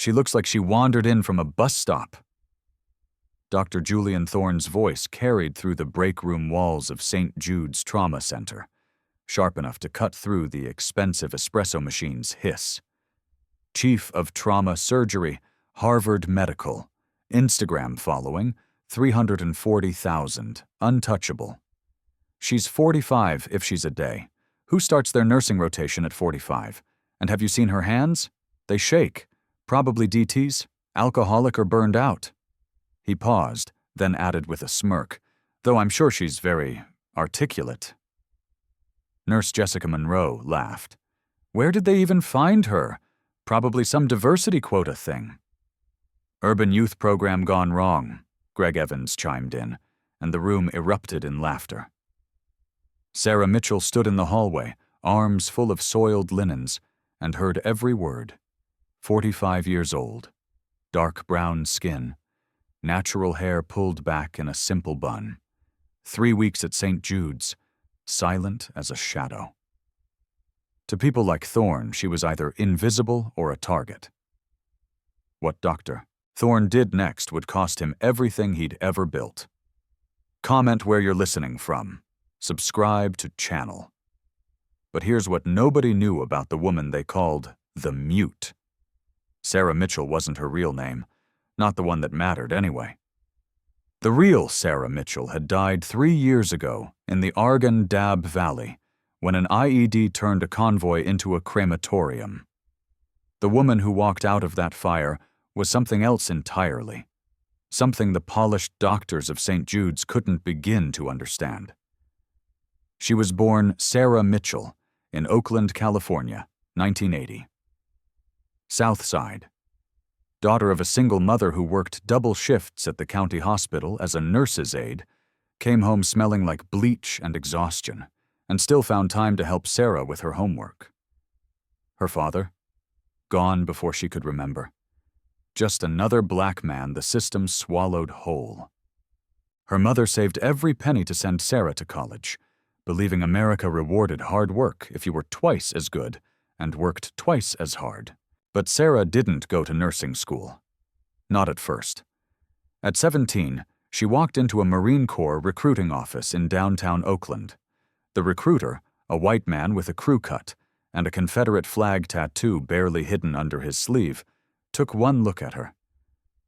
She looks like she wandered in from a bus stop." Dr. Julian Thorne's voice carried through the break room walls of St. Jude's Trauma Center, sharp enough to cut through the expensive espresso machine's hiss. Chief of Trauma Surgery, Harvard Medical. Instagram following, 340,000. Untouchable. She's 45 if she's a day. Who starts their nursing rotation at 45? And have you seen her hands? They shake. Probably DTs, alcoholic or burned out. He paused, then added with a smirk, though I'm sure she's very articulate. Nurse Jessica Monroe laughed. Where did they even find her? Probably some diversity quota thing. Urban youth program gone wrong, Greg Evans chimed in, and the room erupted in laughter. Sarah Mitchell stood in the hallway, arms full of soiled linens, and heard every word. 45 years old, dark brown skin, natural hair pulled back in a simple bun. 3 weeks at St. Jude's, silent as a shadow. To people like Thorne, she was either invisible or a target. What Dr. Thorne did next would cost him everything he'd ever built. Comment where you're listening from. Subscribe to channel. But here's what nobody knew about the woman they called the Mute. Sarah Mitchell wasn't her real name, not the one that mattered anyway. The real Sarah Mitchell had died 3 years ago in the Argonne Dab Valley when an IED turned a convoy into a crematorium. The woman who walked out of that fire was something else entirely, something the polished doctors of St. Jude's couldn't begin to understand. She was born Sarah Mitchell in Oakland, California, 1980. South Side. Daughter of a single mother who worked double shifts at the county hospital as a nurse's aide, came home smelling like bleach and exhaustion, and still found time to help Sarah with her homework. Her father? Gone before she could remember. Just another black man the system swallowed whole. Her mother saved every penny to send Sarah to college, believing America rewarded hard work if you were twice as good and worked twice as hard. But Sarah didn't go to nursing school. Not at first. At 17, she walked into a Marine Corps recruiting office in downtown Oakland. The recruiter, a white man with a crew cut and a Confederate flag tattoo barely hidden under his sleeve, took one look at her.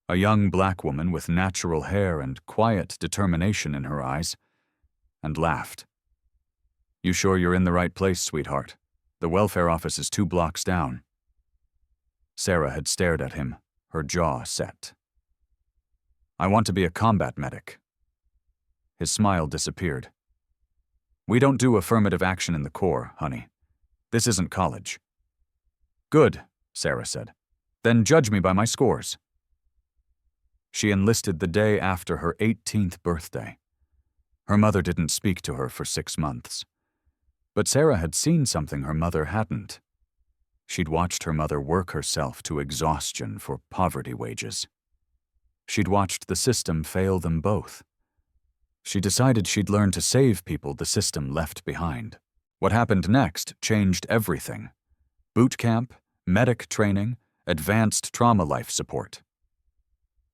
A young black woman with natural hair and quiet determination in her eyes, and laughed. "You sure you're in the right place, sweetheart? The welfare office is 2 blocks down." Sarah had stared at him, her jaw set. "I want to be a combat medic." His smile disappeared. "We don't do affirmative action in the Corps, honey. This isn't college." "Good," Sarah said. "Then judge me by my scores." She enlisted the day after her 18th birthday. Her mother didn't speak to her for 6 months. But Sarah had seen something her mother hadn't. She'd watched her mother work herself to exhaustion for poverty wages. She'd watched the system fail them both. She decided she'd learn to save people the system left behind. What happened next changed everything. Boot camp, medic training, advanced trauma life support.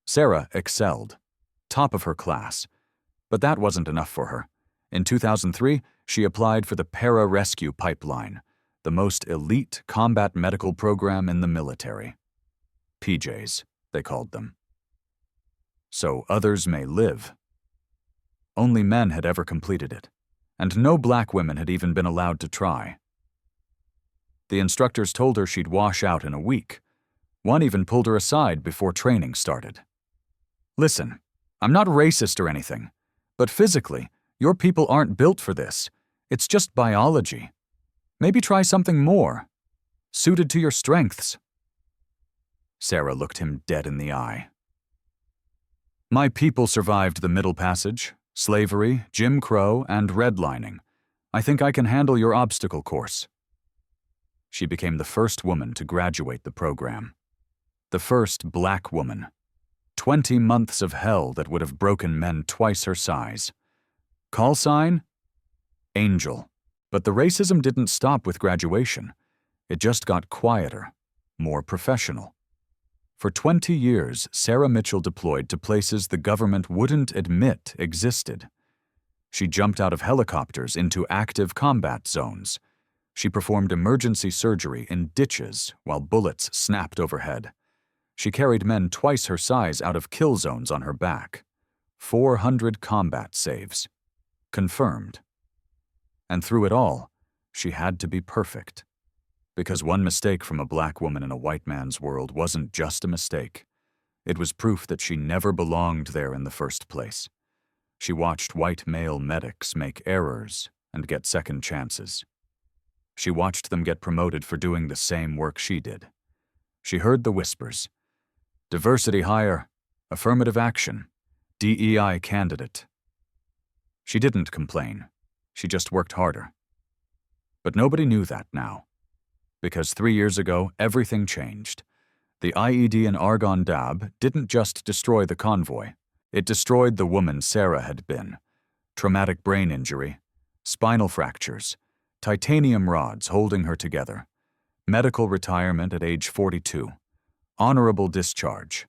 Sarah excelled, top of her class, but that wasn't enough for her. In 2003, she applied for the Para-Rescue Pipeline, the most elite combat medical program in the military. PJs, they called them. So others may live. Only men had ever completed it, and no black women had even been allowed to try. The instructors told her she'd wash out in a week. One even pulled her aside before training started. "Listen, I'm not racist or anything, but physically, your people aren't built for this. It's just biology. Maybe try something more, suited to your strengths." Sarah looked him dead in the eye. "My people survived the Middle Passage, slavery, Jim Crow, and redlining. I think I can handle your obstacle course." She became the first woman to graduate the program. The first black woman. 20 months of hell that would have broken men twice her size. Call sign? Angel. But the racism didn't stop with graduation. It just got quieter, more professional. For 20 years, Sarah Mitchell deployed to places the government wouldn't admit existed. She jumped out of helicopters into active combat zones. She performed emergency surgery in ditches while bullets snapped overhead. She carried men twice her size out of kill zones on her back. 400 combat saves. Confirmed. And through it all, she had to be perfect. Because one mistake from a black woman in a white man's world wasn't just a mistake. It was proof that she never belonged there in the first place. She watched white male medics make errors and get second chances. She watched them get promoted for doing the same work she did. She heard the whispers. Diversity hire, affirmative action, DEI candidate. She didn't complain. She just worked harder. But nobody knew that now. Because 3 years ago, everything changed. The IED in Argon Dab didn't just destroy the convoy. It destroyed the woman Sarah had been. Traumatic brain injury, spinal fractures, titanium rods holding her together, medical retirement at age 42, honorable discharge.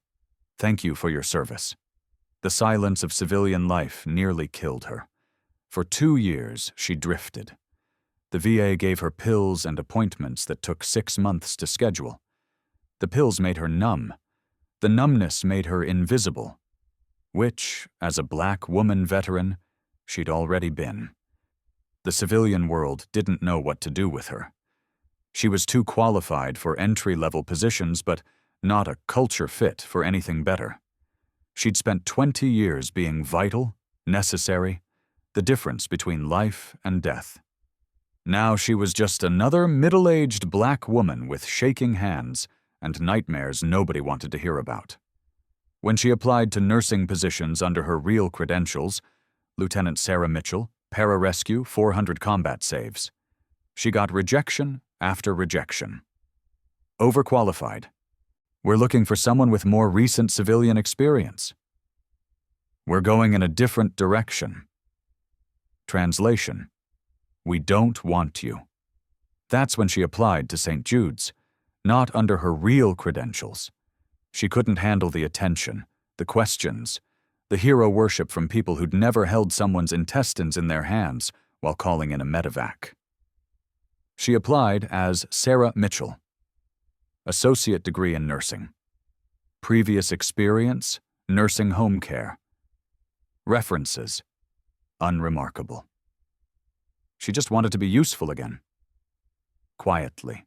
Thank you for your service. The silence of civilian life nearly killed her. For 2 years, she drifted. The VA gave her pills and appointments that took 6 months to schedule. The pills made her numb. The numbness made her invisible, which, as a black woman veteran, she'd already been. The civilian world didn't know what to do with her. She was too qualified for entry-level positions, but not a culture fit for anything better. She'd spent 20 years being vital, necessary, the difference between life and death. Now she was just another middle-aged black woman with shaking hands and nightmares nobody wanted to hear about. When she applied to nursing positions under her real credentials, Lieutenant Sarah Mitchell, Pararescue, 400 combat saves, she got rejection after rejection. Overqualified. We're looking for someone with more recent civilian experience. We're going in a different direction. Translation: we don't want you. That's when she applied to St. Jude's, not under her real credentials. She couldn't handle the attention, the questions, the hero worship from people who'd never held someone's intestines in their hands while calling in a medevac. She applied as Sarah Mitchell. Associate degree in nursing. Previous experience, nursing home care. References, unremarkable. She just wanted to be useful again. Quietly.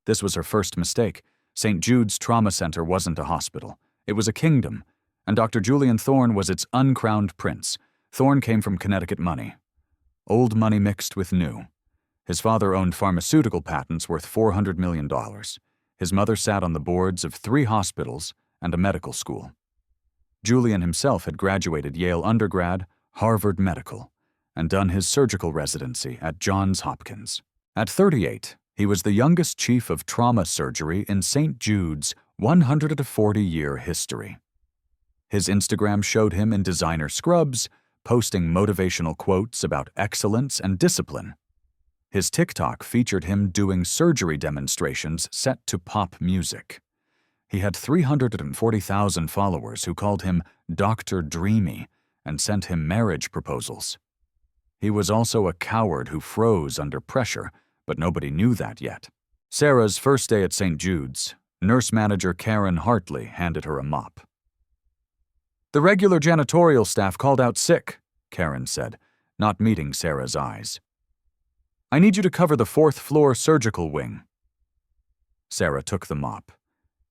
This was her first mistake. St. Jude's Trauma Center wasn't a hospital. It was a kingdom, and Dr. Julian Thorne was its uncrowned prince. Thorne came from Connecticut money. Old money mixed with new. His father owned pharmaceutical patents worth $400 million. His mother sat on the boards of 3 hospitals and a medical school. Julian himself had graduated Yale undergrad, Harvard Medical, and done his surgical residency at Johns Hopkins. At 38, he was the youngest chief of trauma surgery in St. Jude's 140-year history. His Instagram showed him in designer scrubs, posting motivational quotes about excellence and discipline. His TikTok featured him doing surgery demonstrations set to pop music. He had 340,000 followers who called him Dr. Dreamy and sent him marriage proposals. He was also a coward who froze under pressure, but nobody knew that yet. Sarah's first day at St. Jude's, nurse manager Karen Hartley handed her a mop. The regular janitorial staff called out sick, Karen said, not meeting Sarah's eyes. I need you to cover the 4th floor surgical wing. Sarah took the mop.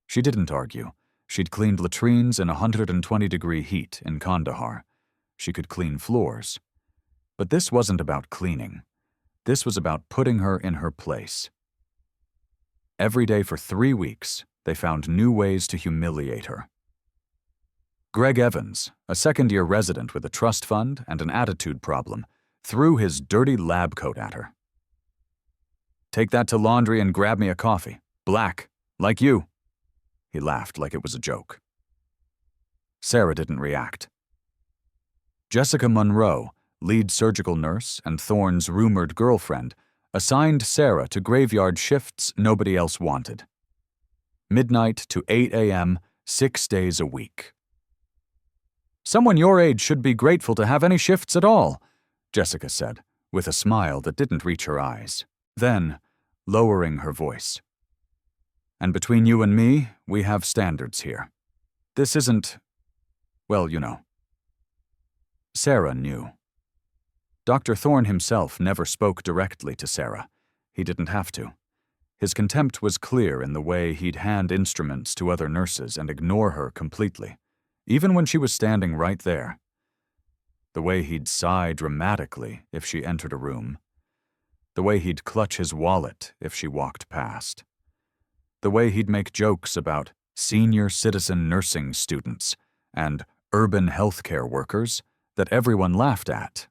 She didn't argue. She'd cleaned latrines in 120-degree heat in Kandahar. She could clean floors. But this wasn't about cleaning. This was about putting her in her place. Every day for 3 weeks, they found new ways to humiliate her. Greg Evans, a second-year resident with a trust fund and an attitude problem, threw his dirty lab coat at her. Take that to laundry and grab me a coffee. Black, like you. He laughed like it was a joke. Sarah didn't react. Jessica Monroe, lead surgical nurse and Thorne's rumored girlfriend, assigned Sarah to graveyard shifts nobody else wanted. midnight to 8 a.m., 6 days a week. "Someone your age should be grateful to have any shifts at all," Jessica said, with a smile that didn't reach her eyes. Then, lowering her voice, "And between you and me, we have standards here. This isn't, well, you know." Sarah knew. Dr. Thorne himself never spoke directly to Sarah. He didn't have to. His contempt was clear in the way he'd hand instruments to other nurses and ignore her completely, even when she was standing right there. The way he'd sigh dramatically if she entered a room. The way he'd clutch his wallet if she walked past. The way he'd make jokes about senior citizen nursing students and urban healthcare workers that everyone laughed at.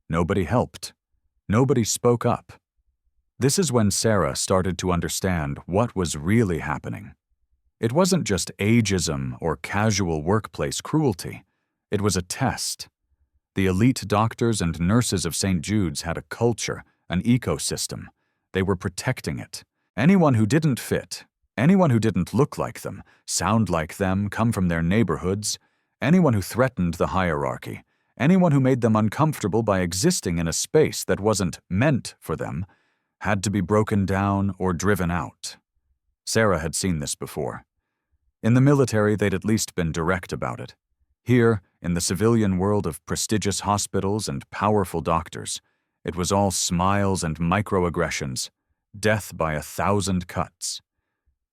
Nobody helped. Nobody spoke up. This is when Sarah started to understand what was really happening. It wasn't just ageism or casual workplace cruelty. It was a test. The elite doctors and nurses of St. Jude's had a culture, an ecosystem. They were protecting it. Anyone who didn't fit, anyone who didn't look like them, sound like them, come from their neighborhoods, anyone who threatened the hierarchy, anyone who made them uncomfortable by existing in a space that wasn't meant for them, had to be broken down or driven out. Sarah had seen this before. In the military, they'd at least been direct about it. Here, in the civilian world of prestigious hospitals and powerful doctors, it was all smiles and microaggressions, death by 1,000 cuts.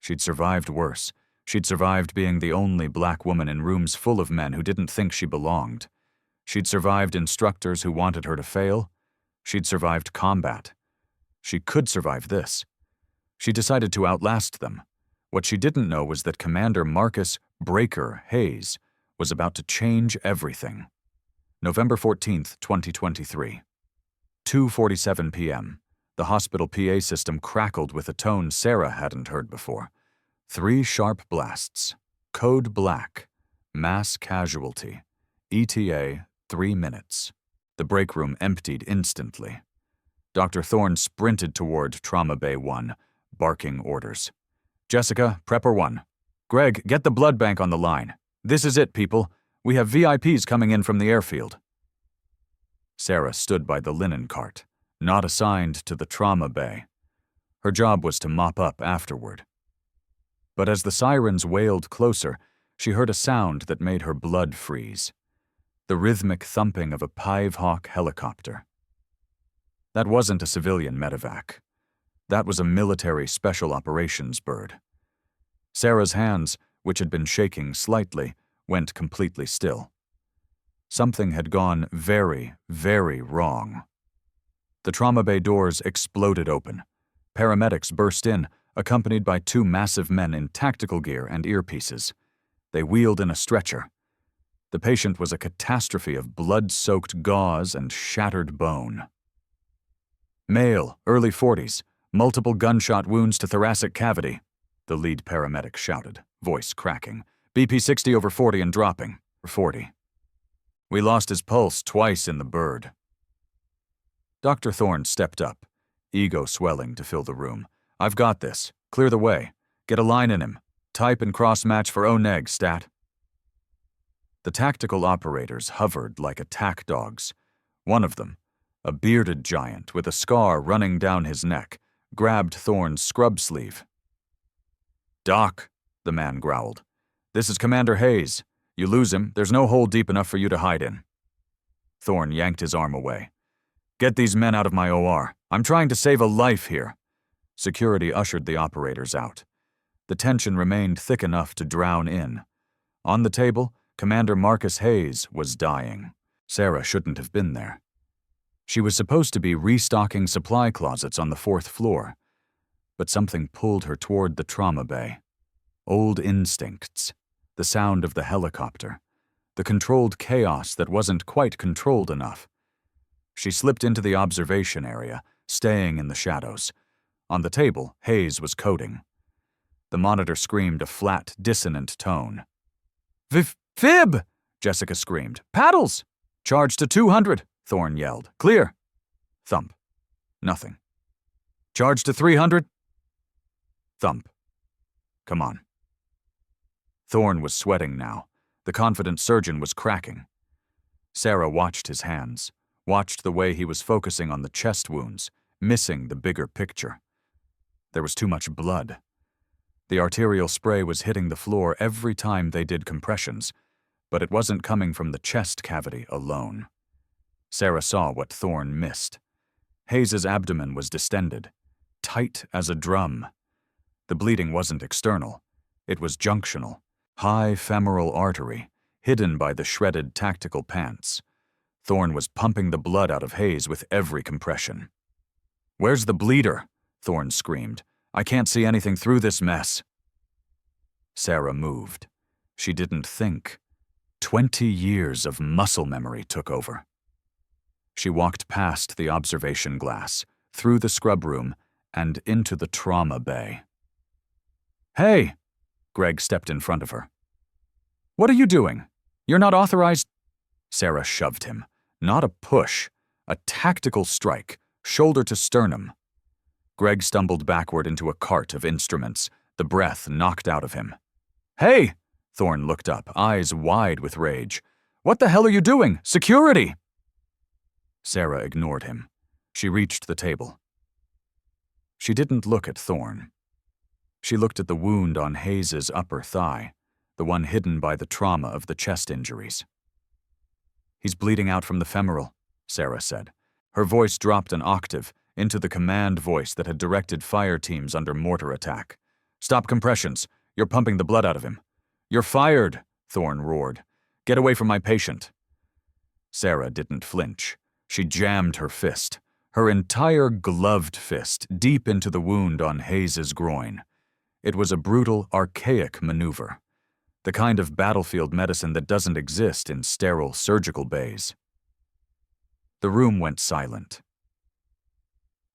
She'd survived worse. She'd survived being the only black woman in rooms full of men who didn't think she belonged. She'd survived instructors who wanted her to fail. She'd survived combat. She could survive this. She decided to outlast them. What she didn't know was that Commander Marcus Breaker Hayes was about to change everything. November 14th, 2023. 2:47 p.m. The hospital PA system crackled with a tone Sarah hadn't heard before. 3 sharp blasts. Code black. Mass casualty. ETA 3 minutes. The break room emptied instantly. Dr. Thorne sprinted toward Trauma Bay 1, barking orders. "Jessica, Prepper 1. Greg, get the blood bank on the line. This is it, people. We have VIPs coming in from the airfield." Sarah stood by the linen cart, not assigned to the trauma bay. Her job was to mop up afterward. But as the sirens wailed closer, she heard a sound that made her blood freeze. The rhythmic thumping of a Pivehawk helicopter. That wasn't a civilian medevac. That was a military special operations bird. Sarah's hands, which had been shaking slightly, went completely still. Something had gone very, very wrong. The trauma bay doors exploded open. Paramedics burst in, accompanied by 2 massive men in tactical gear and earpieces. They wheeled in a stretcher. The patient was a catastrophe of blood-soaked gauze and shattered bone. "Male, early 40s, multiple gunshot wounds to thoracic cavity," the lead paramedic shouted, voice cracking. "BP 60 over 40 and dropping. 40. We lost his pulse twice in the bird." Dr. Thorne stepped up, ego swelling to fill the room. "I've got this. Clear the way. Get a line in him. Type and cross-match for O-neg, stat." The tactical operators hovered like attack dogs. One of them, a bearded giant with a scar running down his neck, grabbed Thorne's scrub sleeve. "Doc," the man growled. "This is Commander Hayes. You lose him, there's no hole deep enough for you to hide in." Thorne yanked his arm away. "Get these men out of my OR. I'm trying to save a life here." Security ushered the operators out. The tension remained thick enough to drown in. On the table, Commander Marcus Hayes was dying. Sarah shouldn't have been there. She was supposed to be restocking supply closets on the 4th floor. But something pulled her toward the trauma bay. Old instincts. The sound of the helicopter. The controlled chaos that wasn't quite controlled enough. She slipped into the observation area, staying in the shadows. On the table, Hayes was coding. The monitor screamed a flat, dissonant tone. "Fib!" Jessica screamed. "Paddles!" "Charge to 200, Thorne yelled. "Clear." Thump. Nothing. "Charge to 300. Thump. Come on. Thorne was sweating now. The confident surgeon was cracking. Sarah watched his hands, watched the way he was focusing on the chest wounds, missing the bigger picture. There was too much blood. The arterial spray was hitting the floor every time they did compressions, but it wasn't coming from the chest cavity alone. Sarah saw what Thorne missed. Hayes's abdomen was distended, tight as a drum. The bleeding wasn't external. It was junctional, high femoral artery, hidden by the shredded tactical pants. Thorne was pumping the blood out of Hayes with every compression. "Where's the bleeder?" Thorne screamed. "I can't see anything through this mess." Sarah moved. She didn't think. 20 years of muscle memory took over. She walked past the observation glass, through the scrub room, and into the trauma bay. "Hey!" Greg stepped in front of her. "What are you doing? You're not authorized—" Sarah shoved him. Not a push, a tactical strike, shoulder to sternum. Greg stumbled backward into a cart of instruments, the breath knocked out of him. "Hey!" Thorne looked up, eyes wide with rage. "What the hell are you doing? Security!" Sarah ignored him. She reached the table. She didn't look at Thorne. She looked at the wound on Hayes's upper thigh, the one hidden by the trauma of the chest injuries. "He's bleeding out from the femoral," Sarah said. Her voice dropped an octave into the command voice that had directed fire teams under mortar attack. "Stop compressions. You're pumping the blood out of him." "You're fired," Thorne roared. "Get away from my patient." Sarah didn't flinch. She jammed her fist, her entire gloved fist, deep into the wound on Hayes's groin. It was a brutal, archaic maneuver, the kind of battlefield medicine that doesn't exist in sterile surgical bays. The room went silent.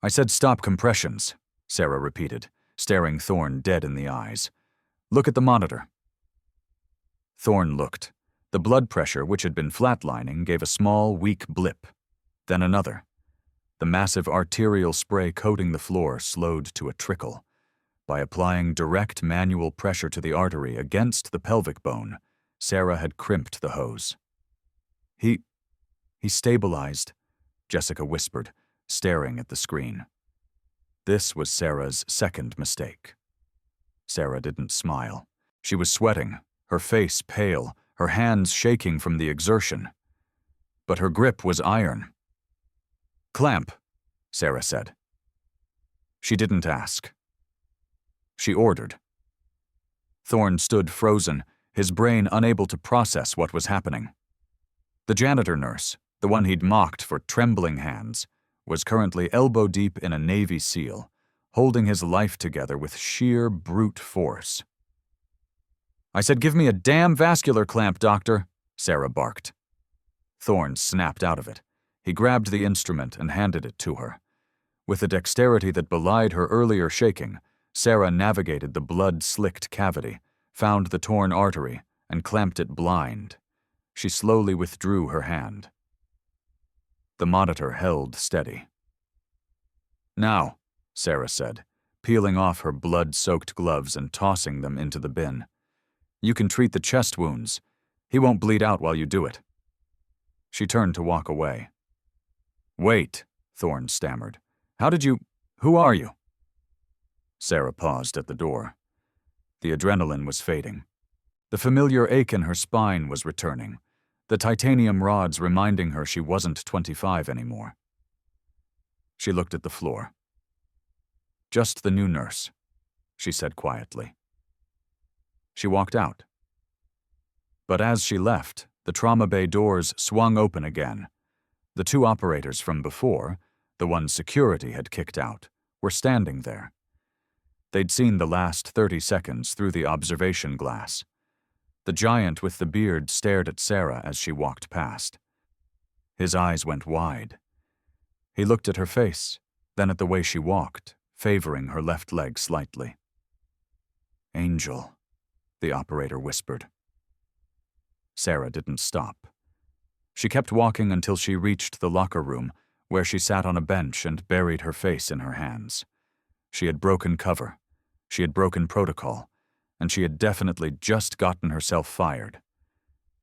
"I said stop compressions," Sarah repeated, staring Thorne dead in the eyes. "Look at the monitor." Thorne looked. The blood pressure, which had been flatlining, gave a small, weak blip. Then another. The massive arterial spray coating the floor slowed to a trickle. By applying direct manual pressure to the artery against the pelvic bone, Sarah had crimped the hose. He stabilized," Jessica whispered, staring at the screen. This was Sarah's second mistake. Sarah didn't smile. She was sweating, her face pale, her hands shaking from the exertion. But her grip was iron. "Clamp," Sarah said. She didn't ask. She ordered. Thorne stood frozen, his brain unable to process what was happening. The janitor nurse, the one he'd mocked for trembling hands, was currently elbow-deep in a Navy SEAL, holding his life together with sheer brute force. "I said give me a damn vascular clamp, doctor," Sarah barked. Thorne snapped out of it. He grabbed the instrument and handed it to her. With a dexterity that belied her earlier shaking, Sarah navigated the blood-slicked cavity, found the torn artery, and clamped it blind. She slowly withdrew her hand. The monitor held steady. "Now," Sarah said, peeling off her blood-soaked gloves and tossing them into the bin. "You can treat the chest wounds. He won't bleed out while you do it." She turned to walk away. "Wait," Thorne stammered. Who are you?" Sarah paused at the door. The adrenaline was fading. The familiar ache in her spine was returning, the titanium rods reminding her she wasn't 25 anymore. She looked at the floor. "Just the new nurse," she said quietly. She walked out. But as she left, the trauma bay doors swung open again. The two operators from before, the ones security had kicked out, were standing there. They'd seen the last 30 seconds through the observation glass. The giant with the beard stared at Sarah as she walked past. His eyes went wide. He looked at her face, then at the way she walked, favoring her left leg slightly. "Angel," the operator whispered. Sarah didn't stop. She kept walking until she reached the locker room, where she sat on a bench and buried her face in her hands. She had broken cover. She had broken protocol. and she had definitely just gotten herself fired.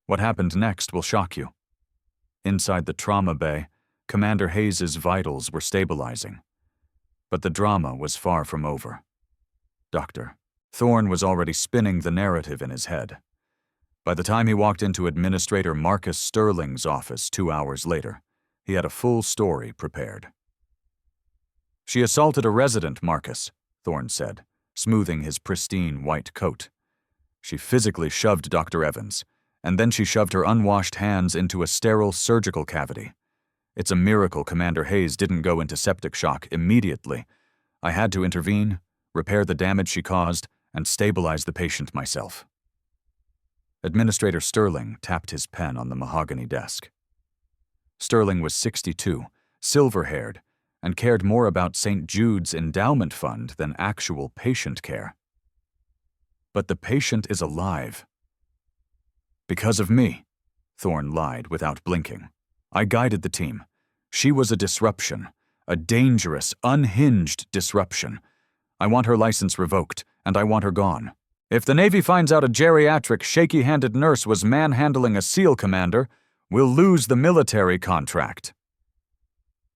What happened next will shock you. Inside the trauma bay, Commander Hayes's vitals were stabilizing. But the drama was far from over. Dr. Thorne was already spinning the narrative in his head. By the time he walked into Administrator Marcus Sterling's office 2 hours later, he had a full story prepared. "She assaulted a resident, Marcus," Thorne said, smoothing his pristine white coat. "She physically shoved Dr. Evans, and then she shoved her unwashed hands into a sterile surgical cavity. It's a miracle Commander Hayes didn't go into septic shock immediately. I had to intervene, repair the damage she caused, and stabilize the patient myself." Administrator Sterling tapped his pen on the mahogany desk. Sterling was 62, silver-haired, and cared more about St. Jude's endowment fund than actual patient care. "But the patient is alive." "Because of me," Thorne lied without blinking. "I guided the team. She was a disruption, a dangerous, unhinged disruption. I want her license revoked, and I want her gone. If the Navy finds out a geriatric, shaky-handed nurse was manhandling a SEAL commander, we'll lose the military contract."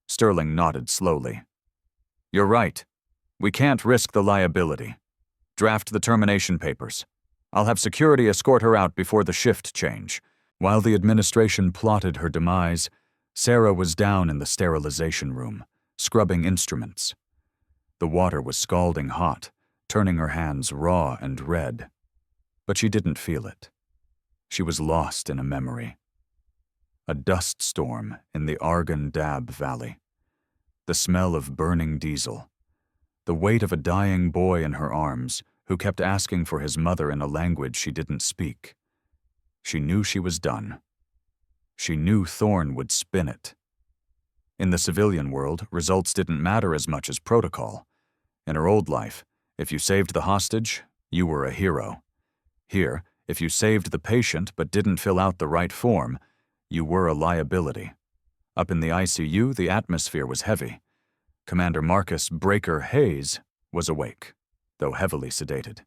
Sterling nodded slowly. "You're right. We can't risk the liability. Draft the termination papers. I'll have security escort her out before the shift change." While the administration plotted her demise, Sarah was down in the sterilization room, scrubbing instruments. The water was scalding hot, turning her hands raw and red. But she didn't feel it. She was lost in a memory. A dust storm in the Argon Dab Valley. The smell of burning diesel. The weight of a dying boy in her arms, who kept asking for his mother in a language she didn't speak. She knew she was done. She knew Thorne would spin it. In the civilian world, results didn't matter as much as protocol. In her old life, if you saved the hostage, you were a hero. Here, if you saved the patient but didn't fill out the right form, you were a liability. Up in the ICU, the atmosphere was heavy. Commander Marcus "Breaker" Hayes was awake, though heavily sedated.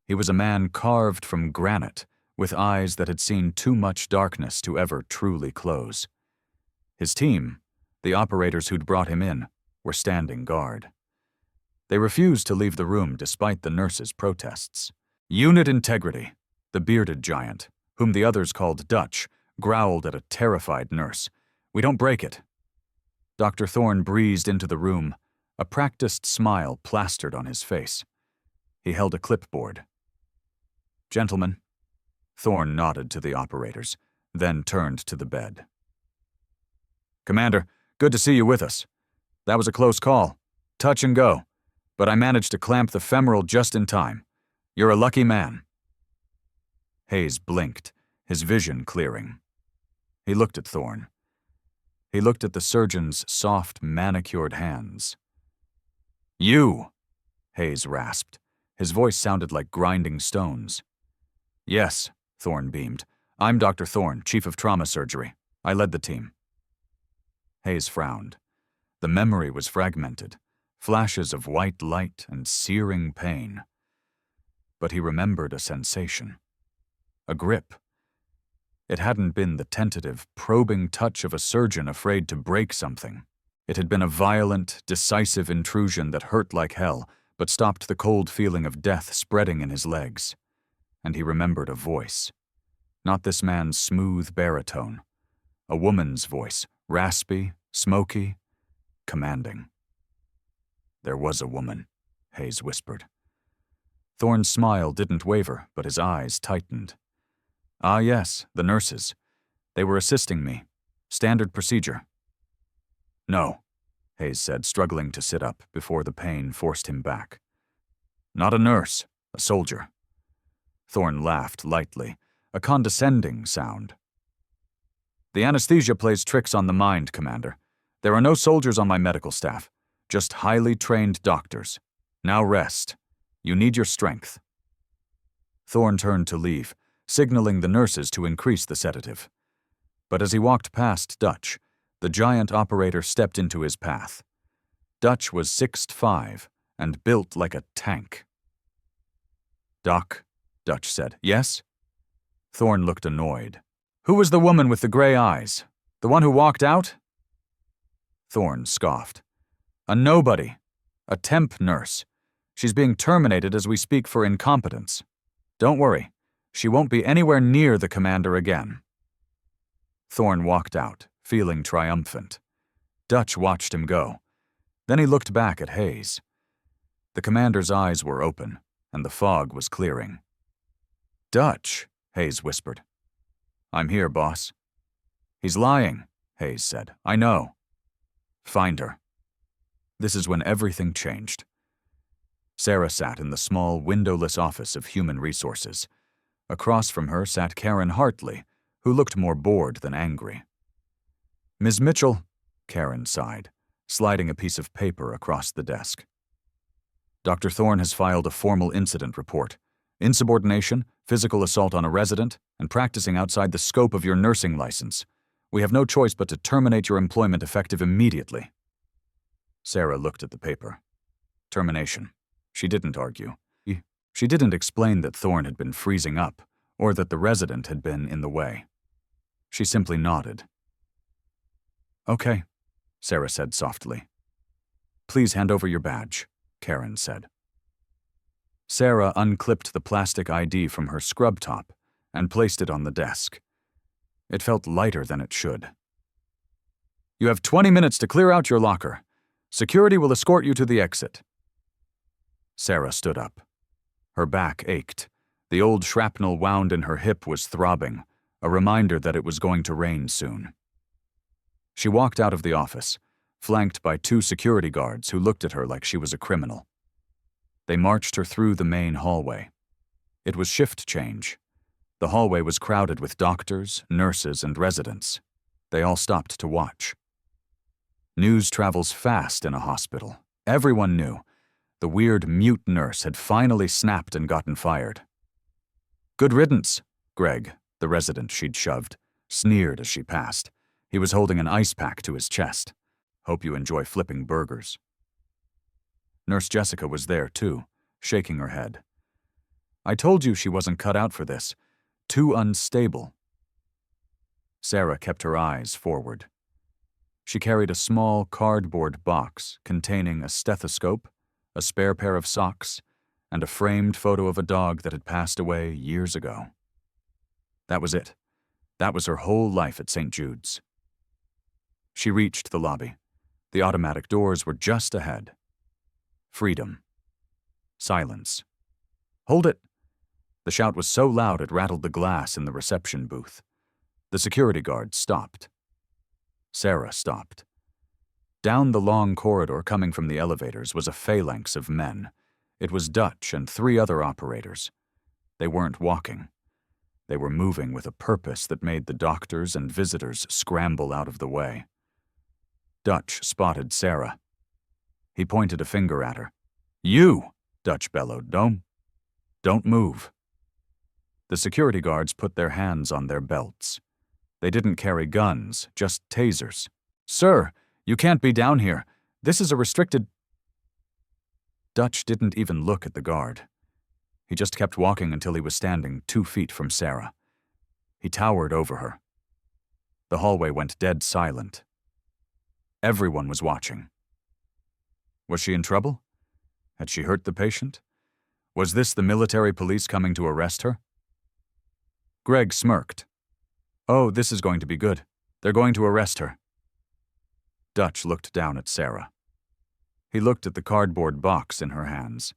He was a man carved from granite, with eyes that had seen too much darkness to ever truly close. His team, the operators who'd brought him in, were standing guard. They refused to leave the room despite the nurses' protests. "Unit integrity," the bearded giant, whom the others called Dutch, growled at a terrified nurse. "We don't break it." Dr. Thorne breezed into the room, a practiced smile plastered on his face. He held a clipboard. "Gentlemen," Thorne nodded to the operators, then turned to the bed. "Commander, good to see you with us. That was a close call. Touch and go. But I managed to clamp the femoral just in time. You're a lucky man." Hayes blinked, his vision clearing. He looked at Thorne. He looked at the surgeon's soft, manicured hands. "You!" Hayes rasped. His voice sounded like grinding stones. "Yes," Thorne beamed. "I'm Dr. Thorne, Chief of Trauma Surgery. I led the team." Hayes frowned. The memory was fragmented. Flashes of white light and searing pain. But he remembered a sensation. A grip. It hadn't been the tentative, probing touch of a surgeon afraid to break something. It had been a violent, decisive intrusion that hurt like hell, but stopped the cold feeling of death spreading in his legs. And he remembered a voice. Not this man's smooth baritone. A woman's voice, raspy, smoky, commanding. "There was a woman," Hayes whispered. Thorne's smile didn't waver, but his eyes tightened. "Ah, yes, the nurses. They were assisting me. Standard procedure." "No," Hayes said, struggling to sit up before the pain forced him back. "Not a nurse, a soldier." Thorne laughed lightly, a condescending sound. "The anesthesia plays tricks on the mind, Commander. There are no soldiers on my medical staff. Just highly trained doctors. Now rest. You need your strength." Thorne turned to leave, signaling the nurses to increase the sedative. But as he walked past Dutch, the giant operator stepped into his path. Dutch was 6'5" and built like a tank. Doc, Dutch said. Yes? Thorne looked annoyed. Who was the woman with the gray eyes? The one who walked out? Thorne scoffed. A nobody. A temp nurse. She's being terminated as we speak for incompetence. Don't worry. She won't be anywhere near the commander again. Thorne walked out, feeling triumphant. Dutch watched him go. Then he looked back at Hayes. The commander's eyes were open, and the fog was clearing. Dutch, Hayes whispered. I'm here, boss. He's lying, Hayes said. I know. Find her. This is when everything changed. Sarah sat in the small, windowless office of Human Resources. Across from her sat Karen Hartley, who looked more bored than angry. Ms. Mitchell, Karen sighed, sliding a piece of paper across the desk. Dr. Thorne has filed a formal incident report. Insubordination, physical assault on a resident, and practicing outside the scope of your nursing license. We have no choice but to terminate your employment effective immediately. Sarah looked at the paper. Termination. She didn't argue. She didn't explain that Thorne had been freezing up, or that the resident had been in the way. She simply nodded. Okay, Sarah said softly. Please hand over your badge, Karen said. Sarah unclipped the plastic ID from her scrub top and placed it on the desk. It felt lighter than it should. You have 20 minutes to clear out your locker. Security will escort you to the exit. Sarah stood up. Her back ached. The old shrapnel wound in her hip was throbbing, a reminder that it was going to rain soon. She walked out of the office, flanked by 2 security guards who looked at her like she was a criminal. They marched her through the main hallway. It was shift change. The hallway was crowded with doctors, nurses, and residents. They all stopped to watch. News travels fast in a hospital. Everyone knew. The weird mute nurse had finally snapped and gotten fired. Good riddance, Greg, the resident she'd shoved, sneered as she passed. He was holding an ice pack to his chest. Hope you enjoy flipping burgers. Nurse Jessica was there, too, shaking her head. I told you she wasn't cut out for this. Too unstable. Sarah kept her eyes forward. She carried a small cardboard box containing a stethoscope, a spare pair of socks, and a framed photo of a dog that had passed away years ago. That was it. That was her whole life at St. Jude's. She reached the lobby. The automatic doors were just ahead. Freedom. Silence. Hold it! The shout was so loud it rattled the glass in the reception booth. The security guard stopped. Sarah stopped. Down the long corridor coming from the elevators was a phalanx of men. It was Dutch and 3 other operators. They weren't walking. They were moving with a purpose that made the doctors and visitors scramble out of the way. Dutch spotted Sarah. He pointed a finger at her. You, Dutch bellowed. Don't move. The security guards put their hands on their belts. They didn't carry guns, just tasers. Sir, you can't be down here. This is a restricted... Dutch didn't even look at the guard. He just kept walking until he was standing 2 feet from Sarah. He towered over her. The hallway went dead silent. Everyone was watching. Was she in trouble? Had she hurt the patient? Was this the military police coming to arrest her? Greg smirked. Oh, this is going to be good. They're going to arrest her. Dutch looked down at Sarah. He looked at the cardboard box in her hands.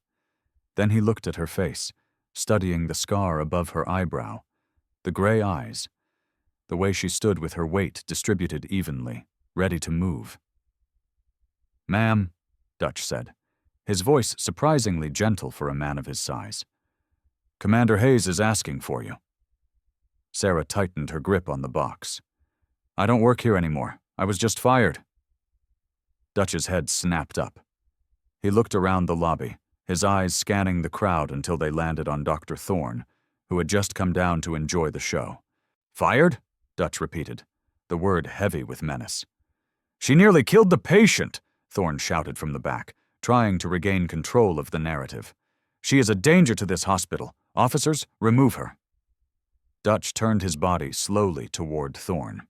Then he looked at her face, studying the scar above her eyebrow, the gray eyes, the way she stood with her weight distributed evenly, ready to move. Ma'am, Dutch said, his voice surprisingly gentle for a man of his size. Commander Hayes is asking for you. Sarah tightened her grip on the box. I don't work here anymore. I was just fired. Dutch's head snapped up. He looked around the lobby, his eyes scanning the crowd until they landed on Dr. Thorne, who had just come down to enjoy the show. Fired? Dutch repeated, the word heavy with menace. She nearly killed the patient, Thorne shouted from the back, trying to regain control of the narrative. She is a danger to this hospital. Officers, remove her." Dutch turned his body slowly toward Thorne.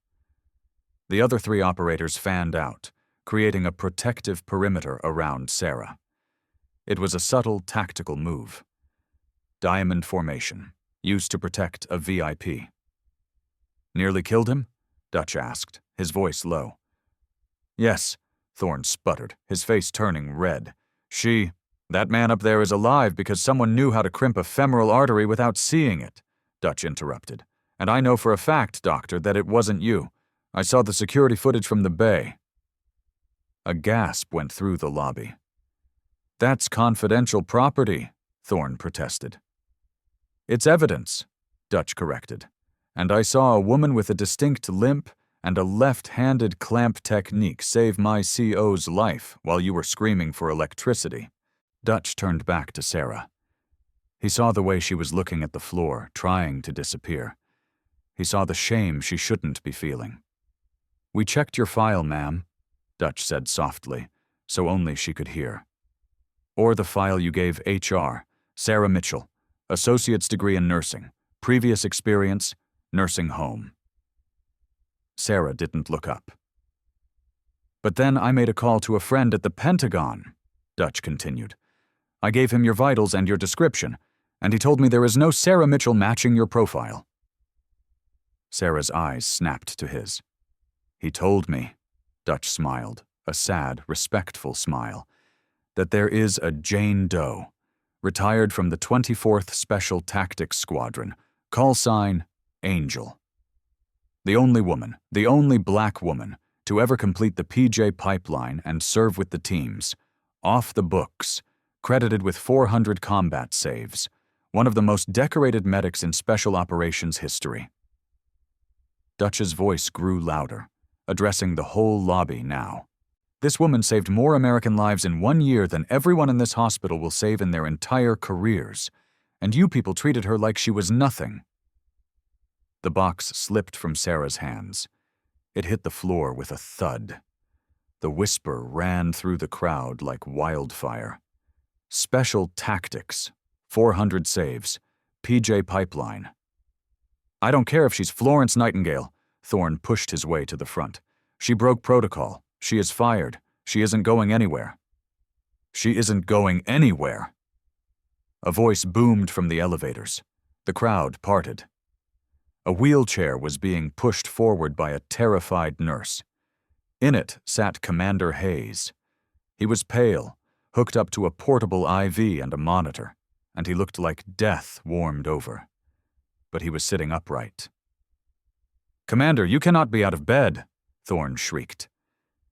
The other 3 operators fanned out, creating a protective perimeter around Sarah. It was a subtle tactical move. Diamond formation, used to protect a VIP. "Nearly killed him?" Dutch asked, his voice low. "Yes," Thorne sputtered, his face turning red. That man up there is alive because someone knew how to crimp a femoral artery without seeing it," Dutch interrupted. "And I know for a fact, doctor, that it wasn't you. I saw the security footage from the bay." A gasp went through the lobby. "That's confidential property," Thorne protested. "It's evidence," Dutch corrected. "And I saw a woman with a distinct limp and a left-handed clamp technique save my CO's life while you were screaming for electricity." Dutch turned back to Sarah. He saw the way she was looking at the floor, trying to disappear. He saw the shame she shouldn't be feeling. "We checked your file, ma'am," Dutch said softly, so only she could hear. "Or the file you gave HR, Sarah Mitchell, associate's degree in nursing, previous experience, nursing home." Sarah didn't look up. "But then I made a call to a friend at the Pentagon," Dutch continued. "I gave him your vitals and your description, and he told me there is no Sarah Mitchell matching your profile." Sarah's eyes snapped to his. "He told me," Dutch smiled, a sad, respectful smile, "that there is a Jane Doe, retired from the 24th Special Tactics Squadron, call sign Angel. The only woman, the only black woman, to ever complete the PJ pipeline and serve with the teams. Off the books, credited with 400 combat saves, one of the most decorated medics in special operations history." Dutch's voice grew louder, addressing the whole lobby now. "This woman saved more American lives in 1 year than everyone in this hospital will save in their entire careers, and you people treated her like she was nothing." The box slipped from Sarah's hands. It hit the floor with a thud. The whisper ran through the crowd like wildfire. "Special tactics, 400 saves, PJ pipeline." "I don't care if she's Florence Nightingale," Thorne pushed his way to the front. "She broke protocol. She is fired. She isn't going anywhere." "She isn't going anywhere." A voice boomed from the elevators. The crowd parted. A wheelchair was being pushed forward by a terrified nurse. In it sat Commander Hayes. He was pale, hooked up to a portable IV and a monitor, and he looked like death warmed over. But he was sitting upright. "Commander, you cannot be out of bed," Thorne shrieked.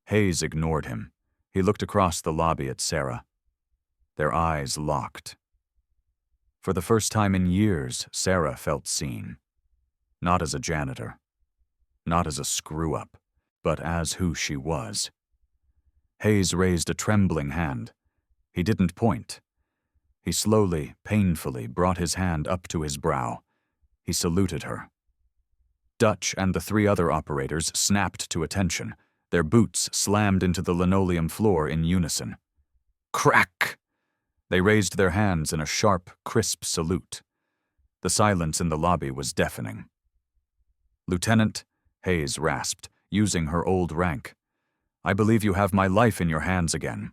Hayes ignored him. He looked across the lobby at Sarah. Their eyes locked. For the first time in years, Sarah felt seen. Not as a janitor, not as a screw-up, but as who she was. Hayes raised a trembling hand. He didn't point. He slowly, painfully brought his hand up to his brow. He saluted her. Dutch and the 3 other operators snapped to attention. Their boots slammed into the linoleum floor in unison. Crack! They raised their hands in a sharp, crisp salute. The silence in the lobby was deafening. "Lieutenant," Hayes rasped, using her old rank, "I believe you have my life in your hands again."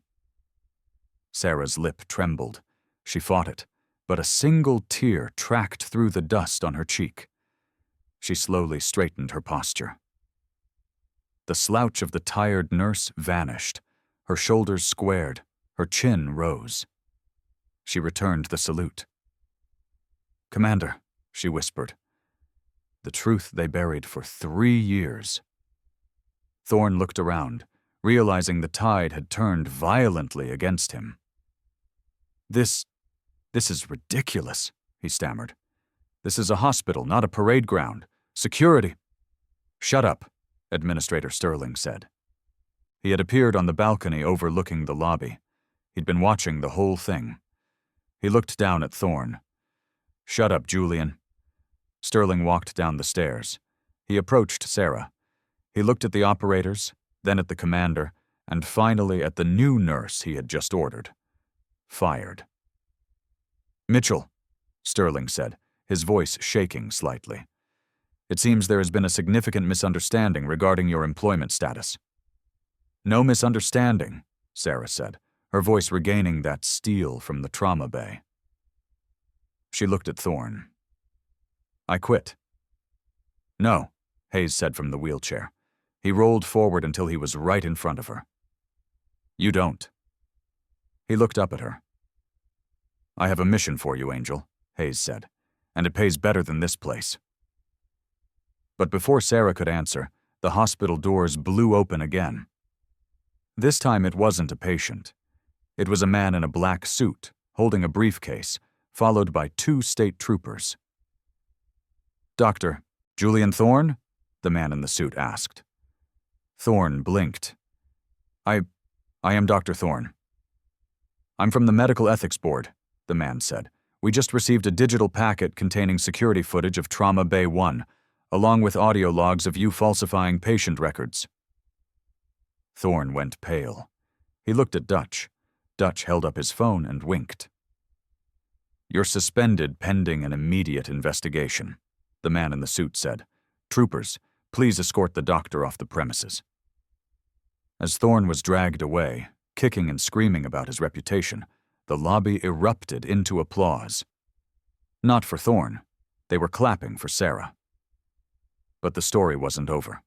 Sarah's lip trembled. She fought it, but a single tear tracked through the dust on her cheek. She slowly straightened her posture. The slouch of the tired nurse vanished. Her shoulders squared. Her chin rose. She returned the salute. "Commander," she whispered. The truth they buried for 3 years. Thorne looked around, realizing the tide had turned violently against him. This is ridiculous," he stammered. "This is a hospital, not a parade ground. Security." "Shut up," Administrator Sterling said. He had appeared on the balcony overlooking the lobby. He'd been watching the whole thing. He looked down at Thorne. "Shut up, Julian." Sterling walked down the stairs. He approached Sarah. He looked at the operators, then at the commander, and finally at the new nurse he had just ordered. Fired. Mitchell, Sterling said, his voice shaking slightly. It seems there has been a significant misunderstanding regarding your employment status. No misunderstanding, Sarah said, her voice regaining that steel from the trauma bay. She looked at Thorne. I quit. No, Hayes said from the wheelchair. He rolled forward until he was right in front of her. You don't. He looked up at her. I have a mission for you, Angel, Hayes said, and it pays better than this place. But before Sarah could answer, the hospital doors blew open again. This time it wasn't a patient. It was a man in a black suit, holding a briefcase, followed by 2 state troopers. Dr. Julian Thorne? The man in the suit asked. Thorne blinked. I am Dr. Thorne. I'm from the Medical Ethics Board, the man said. We just received a digital packet containing security footage of Trauma Bay 1, along with audio logs of you falsifying patient records. Thorne went pale. He looked at Dutch. Dutch held up his phone and winked. You're suspended pending an immediate investigation, the man in the suit said. Troopers, please escort the doctor off the premises. As Thorne was dragged away, kicking and screaming about his reputation, the lobby erupted into applause. Not for Thorne. They were clapping for Sarah. But the story wasn't over,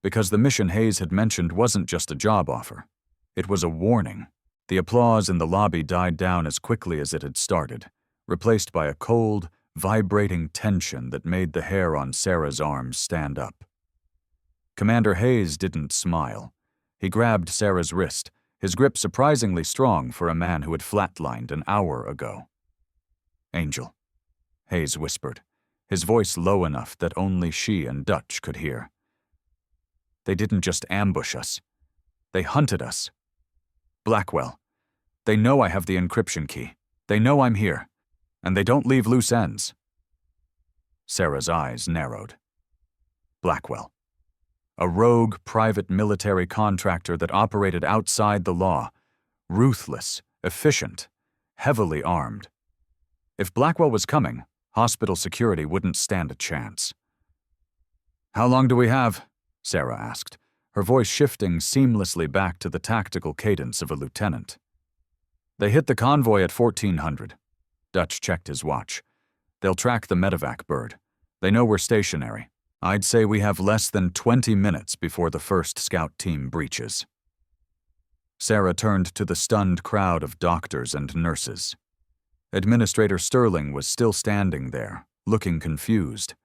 because the mission Hayes had mentioned wasn't just a job offer. It was a warning. The applause in the lobby died down as quickly as it had started, replaced by a cold, vibrating tension that made the hair on Sarah's arms stand up. Commander Hayes didn't smile. He grabbed Sarah's wrist, his grip surprisingly strong for a man who had flatlined an hour ago. Angel, Hayes whispered, his voice low enough that only she and Dutch could hear. They didn't just ambush us. They hunted us. Blackwell, they know I have the encryption key. They know I'm here, and they don't leave loose ends. Sarah's eyes narrowed. Blackwell, a rogue private military contractor that operated outside the law, ruthless, efficient, heavily armed. If Blackwell was coming, hospital security wouldn't stand a chance. How long do we have? Sarah asked, her voice shifting seamlessly back to the tactical cadence of a lieutenant. They hit the convoy at 1400. Dutch checked his watch. They'll track the medevac bird. They know we're stationary. I'd say we have less than 20 minutes before the first scout team breaches. Sarah turned to the stunned crowd of doctors and nurses. Administrator Sterling was still standing there, looking confused.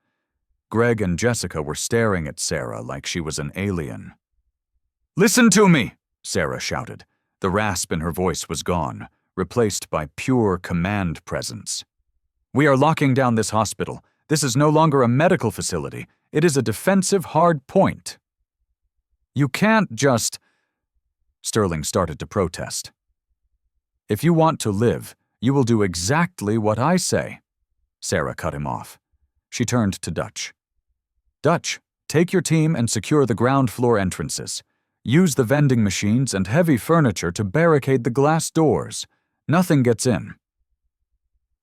Greg and Jessica were staring at Sarah like she was an alien. Listen to me, Sarah shouted. The rasp in her voice was gone, replaced by pure command presence. We are locking down this hospital. This is no longer a medical facility. It is a defensive hard point. You can't just... Sterling started to protest. If you want to live, you will do exactly what I say. Sarah cut him off. She turned to Dutch. Dutch, take your team and secure the ground floor entrances. Use the vending machines and heavy furniture to barricade the glass doors. Nothing gets in.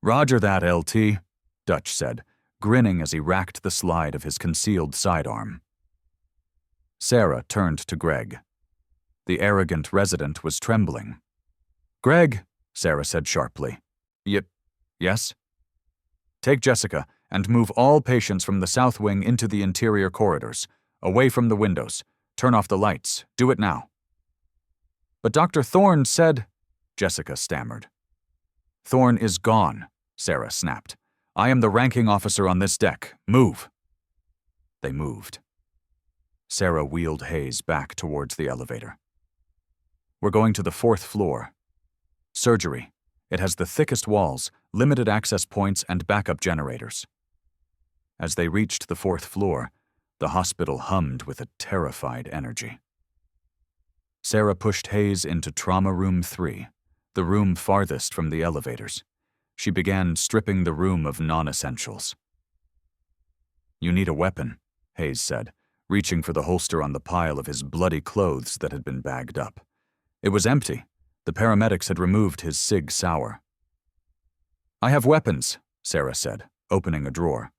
Roger that, LT, Dutch said, grinning as he racked the slide of his concealed sidearm. Sarah turned to Greg. The arrogant resident was trembling. Greg, Sarah said sharply. Yes? Take Jessica and move all patients from the south wing into the interior corridors, away from the windows. Turn off the lights. Do it now. But Dr. Thorne said... Jessica stammered. Thorne is gone, Sarah snapped. I am the ranking officer on this deck. Move. They moved. Sarah wheeled Hayes back towards the elevator. We're going to the 4th floor. Surgery. It has the thickest walls, limited access points, and backup generators. As they reached the 4th floor, the hospital hummed with a terrified energy. Sarah pushed Hayes into Trauma Room 3, the room farthest from the elevators. She began stripping the room of non-essentials. You need a weapon, Hayes said, reaching for the holster on the pile of his bloody clothes that had been bagged up. It was empty. The paramedics had removed his Sig Sauer. I have weapons, Sarah said, opening a drawer.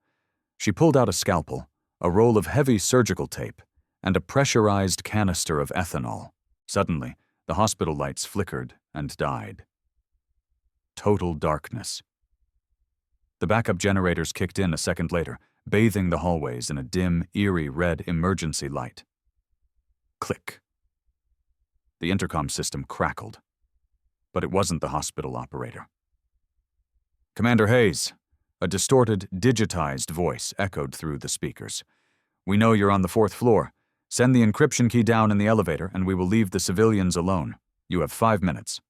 She pulled out a scalpel, a roll of heavy surgical tape, and a pressurized canister of ethanol. Suddenly, the hospital lights flickered and died. Total darkness. The backup generators kicked in a second later, bathing the hallways in a dim, eerie red emergency light. Click. The intercom system crackled. But it wasn't the hospital operator. Commander Hayes, a distorted, digitized voice echoed through the speakers. We know you're on the 4th floor. Send the encryption key down in the elevator and we will leave the civilians alone. You have 5 minutes.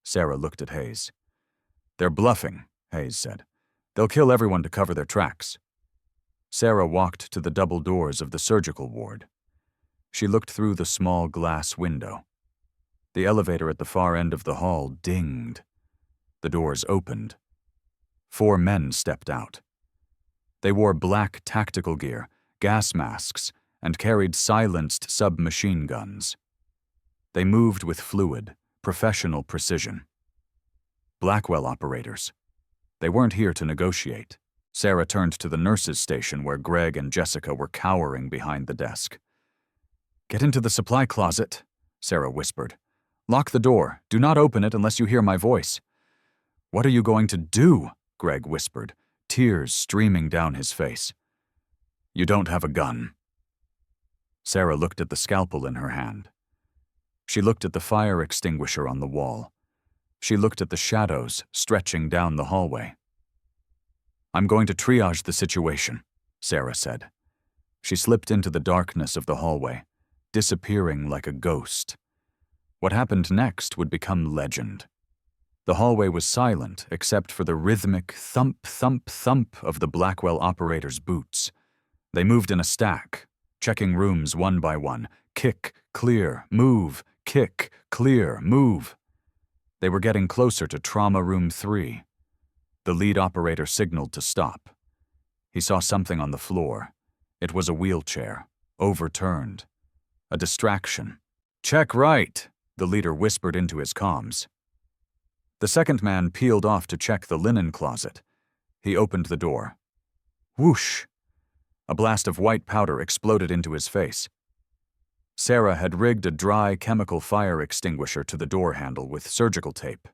Sarah looked at Hayes. They're bluffing, Hayes said. They'll kill everyone to cover their tracks. Sarah walked to the double doors of the surgical ward. She looked through the small glass window. The elevator at the far end of the hall dinged. The doors opened. 4 men stepped out. They wore black tactical gear, gas masks, and carried silenced submachine guns. They moved with fluid, professional precision. Blackwell operators. They weren't here to negotiate. Sarah turned to the nurses' station where Greg and Jessica were cowering behind the desk. Get into the supply closet, Sarah whispered. Lock the door. Do not open it unless you hear my voice. What are you going to do? Greg whispered, tears streaming down his face. You don't have a gun. Sarah looked at the scalpel in her hand. She looked at the fire extinguisher on the wall. She looked at the shadows stretching down the hallway. I'm going to triage the situation, Sarah said. She slipped into the darkness of the hallway, disappearing like a ghost. What happened next would become legend. The hallway was silent except for the rhythmic thump, thump, thump of the Blackwell operators' boots. They moved in a stack, checking rooms one by one. Kick, clear, move, kick, clear, move. They were getting closer to Trauma Room 3. The lead operator signaled to stop. He saw something on the floor. It was a wheelchair, overturned. A distraction. Check right, the leader whispered into his comms. The second man peeled off to check the linen closet. He opened the door. Whoosh! A blast of white powder exploded into his face. Sarah had rigged a dry chemical fire extinguisher to the door handle with surgical tape.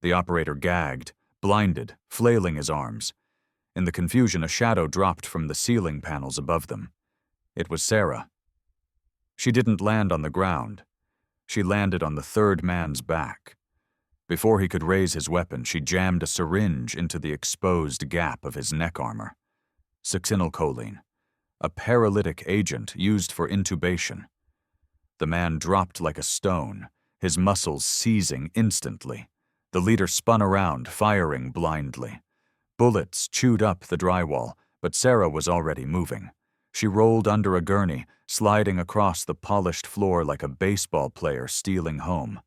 The operator gagged, blinded, flailing his arms. In the confusion, a shadow dropped from the ceiling panels above them. It was Sarah. She didn't land on the ground. She landed on the third man's back. Before he could raise his weapon, she jammed a syringe into the exposed gap of his neck armor. Succinylcholine, a paralytic agent used for intubation. The man dropped like a stone, his muscles seizing instantly. The leader spun around, firing blindly. Bullets chewed up the drywall, but Sarah was already moving. She rolled under a gurney, sliding across the polished floor like a baseball player stealing home.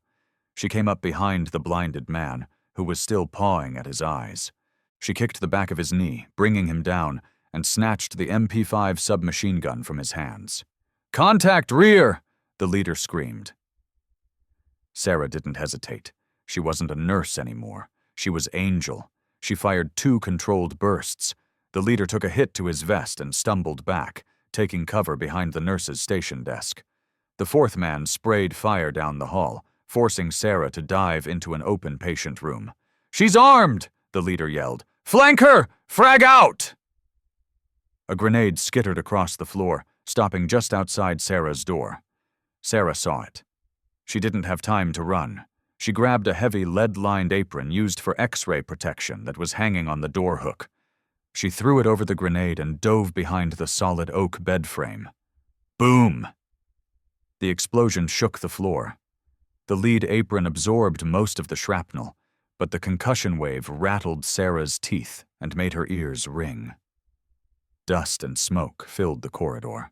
She came up behind the blinded man, who was still pawing at his eyes. She kicked the back of his knee, bringing him down, and snatched the MP5 submachine gun from his hands. Contact rear! The leader screamed. Sarah didn't hesitate. She wasn't a nurse anymore. She was Angel. She fired 2 controlled bursts. The leader took a hit to his vest and stumbled back, taking cover behind the nurse's station desk. The fourth man sprayed fire down the hall, forcing Sarah to dive into an open patient room. She's armed! The leader yelled. Flank her! Frag out! A grenade skittered across the floor, stopping just outside Sarah's door. Sarah saw it. She didn't have time to run. She grabbed a heavy lead-lined apron used for X-ray protection that was hanging on the door hook. She threw it over the grenade and dove behind the solid oak bed frame. Boom! The explosion shook the floor. The lead apron absorbed most of the shrapnel, but the concussion wave rattled Sarah's teeth and made her ears ring. Dust and smoke filled the corridor.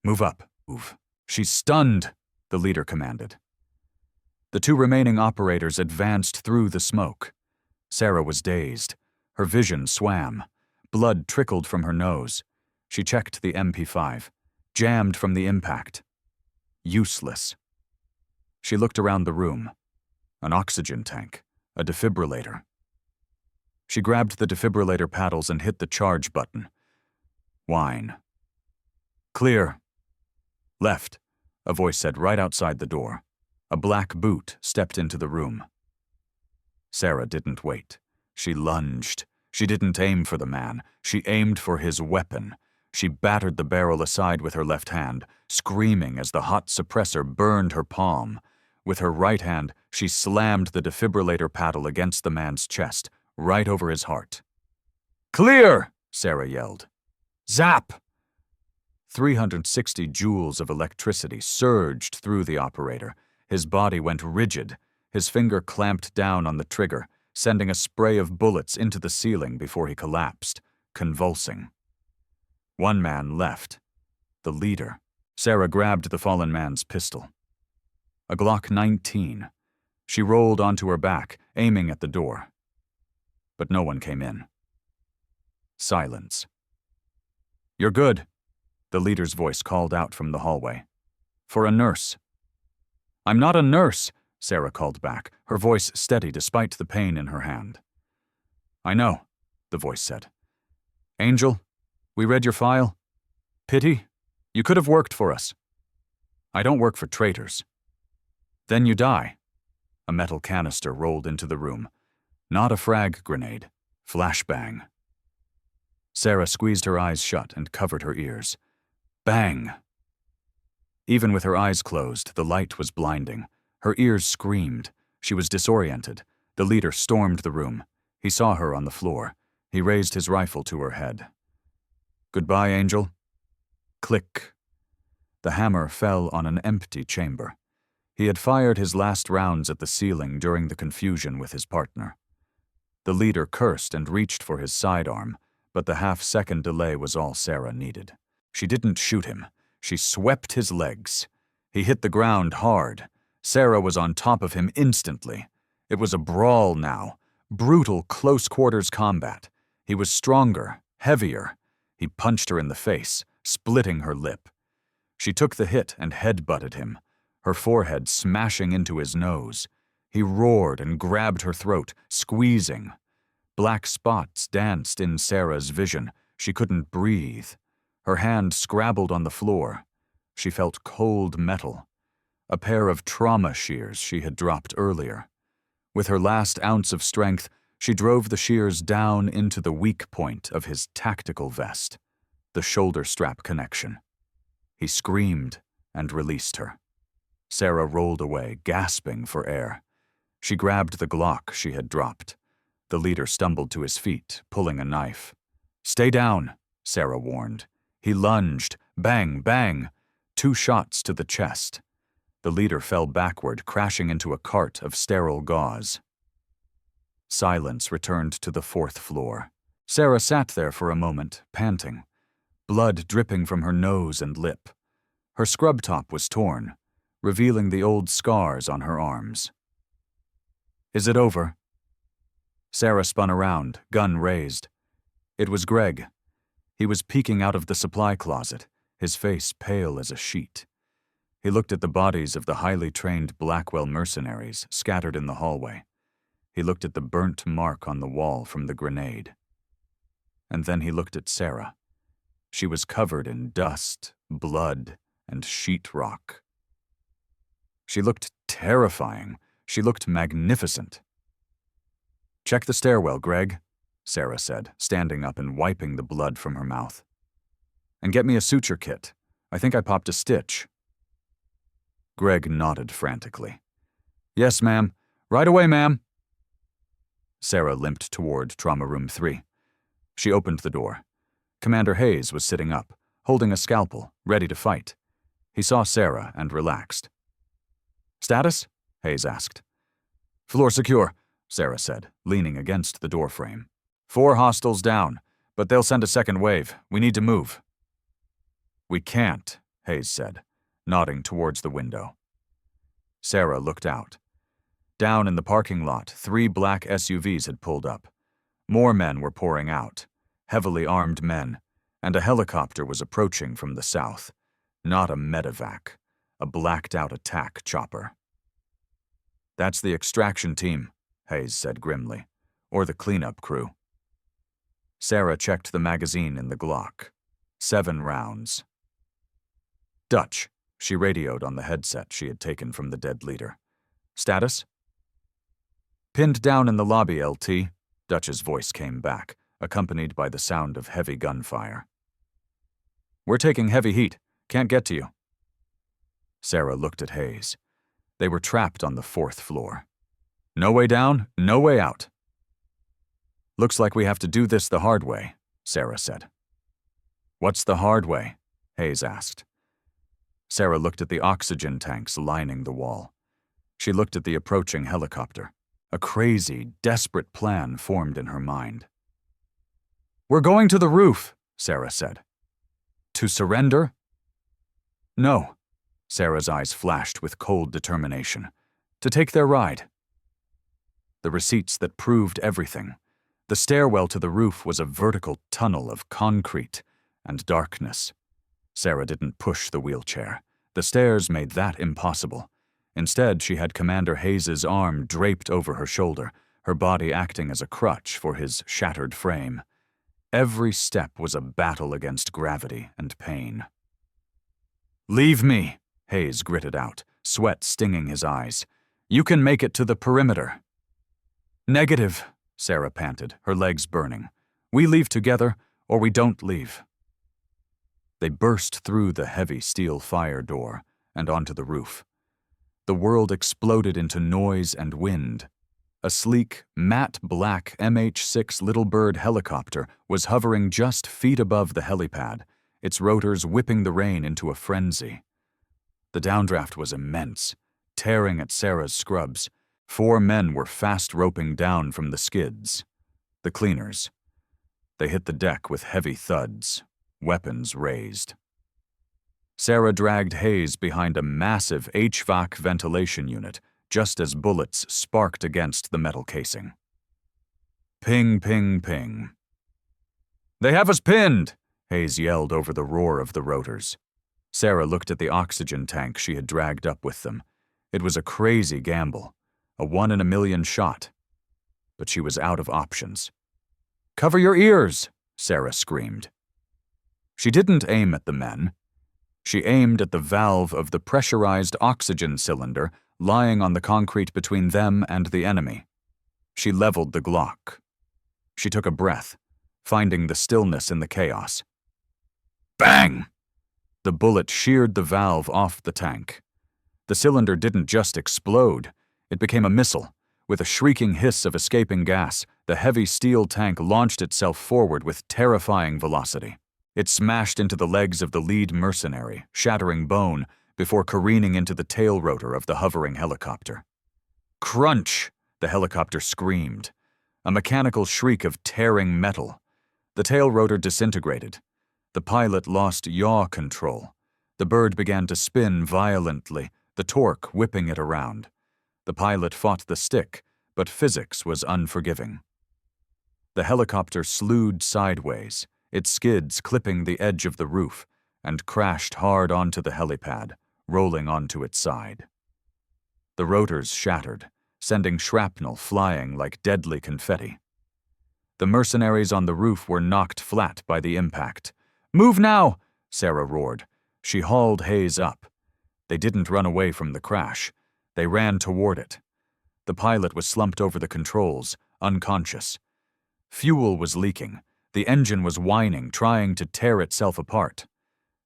Move up, move. She's stunned, the leader commanded. The 2 remaining operators advanced through the smoke. Sarah was dazed. Her vision swam. Blood trickled from her nose. She checked the MP5, jammed from the impact. Useless. She looked around the room. An oxygen tank, a defibrillator. She grabbed the defibrillator paddles and hit the charge button. Whine. Clear. Left, a voice said right outside the door. A black boot stepped into the room. Sarah didn't wait. She lunged. She didn't aim for the man. She aimed for his weapon. She battered the barrel aside with her left hand, screaming as the hot suppressor burned her palm. With her right hand, she slammed the defibrillator paddle against the man's chest, right over his heart. Clear! Sarah yelled. Zap! 360 joules of electricity surged through the operator. His body went rigid. His finger clamped down on the trigger, sending a spray of bullets into the ceiling before he collapsed, convulsing. One man left. The leader. Sarah grabbed the fallen man's pistol. A Glock 19. She rolled onto her back, aiming at the door. But no one came in. Silence. You're good, the leader's voice called out from the hallway. For a nurse. I'm not a nurse, Sarah called back, her voice steady despite the pain in her hand. I know, the voice said. Angel, we read your file. Pity, you could have worked for us. I don't work for traitors. Then you die. A metal canister rolled into the room. Not a frag grenade. Flashbang. Sarah squeezed her eyes shut and covered her ears. Bang! Even with her eyes closed, the light was blinding. Her ears screamed. She was disoriented. The leader stormed the room. He saw her on the floor. He raised his rifle to her head. Goodbye, Angel. Click. The hammer fell on an empty chamber. He had fired his last rounds at the ceiling during the confusion with his partner. The leader cursed and reached for his sidearm, but the half-second delay was all Sarah needed. She didn't shoot him. She swept his legs. He hit the ground hard. Sarah was on top of him instantly. It was a brawl now. Brutal close-quarters combat. He was stronger, heavier. He punched her in the face, splitting her lip. She took the hit and head-butted him, her forehead smashing into his nose. He roared and grabbed her throat, squeezing. Black spots danced in Sarah's vision. She couldn't breathe. Her hand scrabbled on the floor. She felt cold metal. A pair of trauma shears she had dropped earlier. With her last ounce of strength, she drove the shears down into the weak point of his tactical vest, the shoulder strap connection. He screamed and released her. Sarah rolled away, gasping for air. She grabbed the Glock she had dropped. The leader stumbled to his feet, pulling a knife. Stay down, Sarah warned. He lunged. Bang, bang. 2 shots to the chest. The leader fell backward, crashing into a cart of sterile gauze. Silence returned to the 4th floor. Sarah sat there for a moment, panting, blood dripping from her nose and lip. Her scrub top was torn, revealing the old scars on her arms. Is it over? Sarah spun around, gun raised. It was Greg. He was peeking out of the supply closet, his face pale as a sheet. He looked at the bodies of the highly trained Blackwell mercenaries scattered in the hallway. He looked at the burnt mark on the wall from the grenade. And then he looked at Sarah. She was covered in dust, blood, and sheetrock. She looked terrifying. She looked magnificent. Check the stairwell, Greg, Sarah said, standing up and wiping the blood from her mouth. And get me a suture kit. I think I popped a stitch. Greg nodded frantically. Yes, ma'am. Right away, ma'am. Sarah limped toward Trauma Room 3. She opened the door. Commander Hayes was sitting up, holding a scalpel, ready to fight. He saw Sarah and relaxed. Status? Hayes asked. Floor secure, Sarah said, leaning against the doorframe. 4 hostiles down, but they'll send a second wave. We need to move. We can't, Hayes said, nodding towards the window. Sarah looked out. Down in the parking lot, 3 black SUVs had pulled up. More men were pouring out, heavily armed men, and a helicopter was approaching from the south. Not a medevac, a blacked-out attack chopper. That's the extraction team, Hayes said grimly, or the cleanup crew. Sarah checked the magazine in the Glock. 7 rounds. Dutch, she radioed on the headset she had taken from the dead leader. Status? Pinned down in the lobby, LT, Dutch's voice came back, accompanied by the sound of heavy gunfire. We're taking heavy heat. Can't get to you. Sarah looked at Hayes. They were trapped on the 4th floor. No way down, no way out. Looks like we have to do this the hard way, Sarah said. What's the hard way? Hayes asked. Sarah looked at the oxygen tanks lining the wall. She looked at the approaching helicopter. A crazy, desperate plan formed in her mind. We're going to the roof, Sarah said. To surrender? No. Sarah's eyes flashed with cold determination. To take their ride. The receipts that proved everything. The stairwell to the roof was a vertical tunnel of concrete and darkness. Sarah didn't push the wheelchair. The stairs made that impossible. Instead, she had Commander Hayes's arm draped over her shoulder, her body acting as a crutch for his shattered frame. Every step was a battle against gravity and pain. Leave me, Hayes gritted out, sweat stinging his eyes. You can make it to the perimeter. Negative, Sarah panted, her legs burning. We leave together, or we don't leave. They burst through the heavy steel fire door and onto the roof. The world exploded into noise and wind. A sleek, matte black MH-6 Little Bird helicopter was hovering just feet above the helipad, its rotors whipping the rain into a frenzy. The downdraft was immense, tearing at Sarah's scrubs. 4 men were fast roping down from the skids. The cleaners. They hit the deck with heavy thuds, weapons raised. Sarah dragged Hayes behind a massive HVAC ventilation unit, just as bullets sparked against the metal casing. Ping, ping, ping. They have us pinned, Hayes yelled over the roar of the rotors. Sarah looked at the oxygen tank she had dragged up with them. It was a crazy gamble, a 1 in a million shot. But she was out of options. Cover your ears, Sarah screamed. She didn't aim at the men. She aimed at the valve of the pressurized oxygen cylinder lying on the concrete between them and the enemy. She leveled the Glock. She took a breath, finding the stillness in the chaos. Bang! The bullet sheared the valve off the tank. The cylinder didn't just explode, it became a missile. With a shrieking hiss of escaping gas, the heavy steel tank launched itself forward with terrifying velocity. It smashed into the legs of the lead mercenary, shattering bone, before careening into the tail rotor of the hovering helicopter. Crunch! The helicopter screamed. A mechanical shriek of tearing metal. The tail rotor disintegrated. The pilot lost yaw control. The bird began to spin violently, the torque whipping it around. The pilot fought the stick, but physics was unforgiving. The helicopter slewed sideways, its skids clipping the edge of the roof, and crashed hard onto the helipad, rolling onto its side. The rotors shattered, sending shrapnel flying like deadly confetti. The mercenaries on the roof were knocked flat by the impact. Move now, Sarah roared. She hauled Hayes up. They didn't run away from the crash. They ran toward it. The pilot was slumped over the controls, unconscious. Fuel was leaking. The engine was whining, trying to tear itself apart.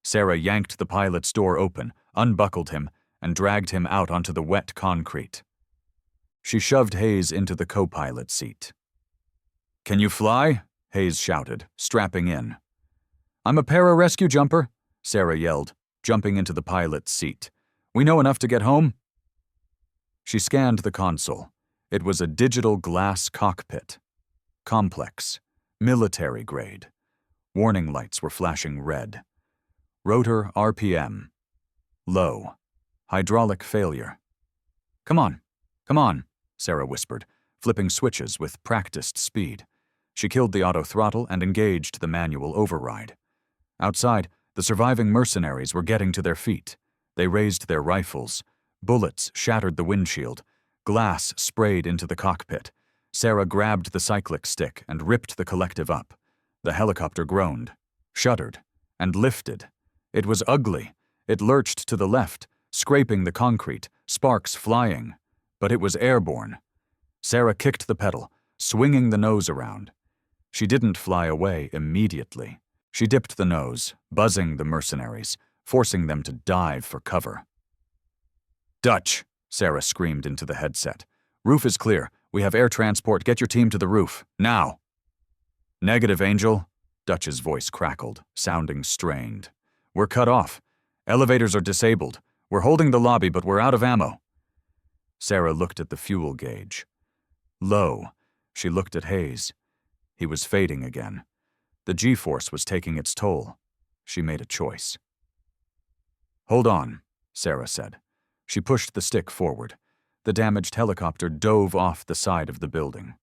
Sarah yanked the pilot's door open, unbuckled him, and dragged him out onto the wet concrete. She shoved Hayes into the co-pilot seat. Can you fly? Hayes shouted, strapping in. I'm a pararescue jumper, Sarah yelled, jumping into the pilot's seat. We know enough to get home? She scanned the console. It was a digital glass cockpit. Complex. Military grade. Warning lights were flashing red. Rotor RPM. Low. Hydraulic failure. Come on, Sarah whispered, flipping switches with practiced speed. She killed the auto throttle and engaged the manual override. Outside, the surviving mercenaries were getting to their feet. They raised their rifles. Bullets shattered the windshield. Glass sprayed into the cockpit. Sarah grabbed the cyclic stick and ripped the collective up. The helicopter groaned, shuddered, and lifted. It was ugly. It lurched to the left, scraping the concrete, sparks flying. But it was airborne. Sarah kicked the pedal, swinging the nose around. She didn't fly away immediately. She dipped the nose, buzzing the mercenaries, forcing them to dive for cover. "Dutch!" Sarah screamed into the headset. "Roof is clear. We have air transport. Get your team to the roof. Now!" "Negative, Angel." Dutch's voice crackled, sounding strained. "We're cut off. Elevators are disabled. We're holding the lobby, but we're out of ammo." Sarah looked at the fuel gauge. Low. She looked at Hayes. He was fading again. The G-force was taking its toll. She made a choice. "Hold on," Sarah said. She pushed the stick forward. The damaged helicopter dove off the side of the building.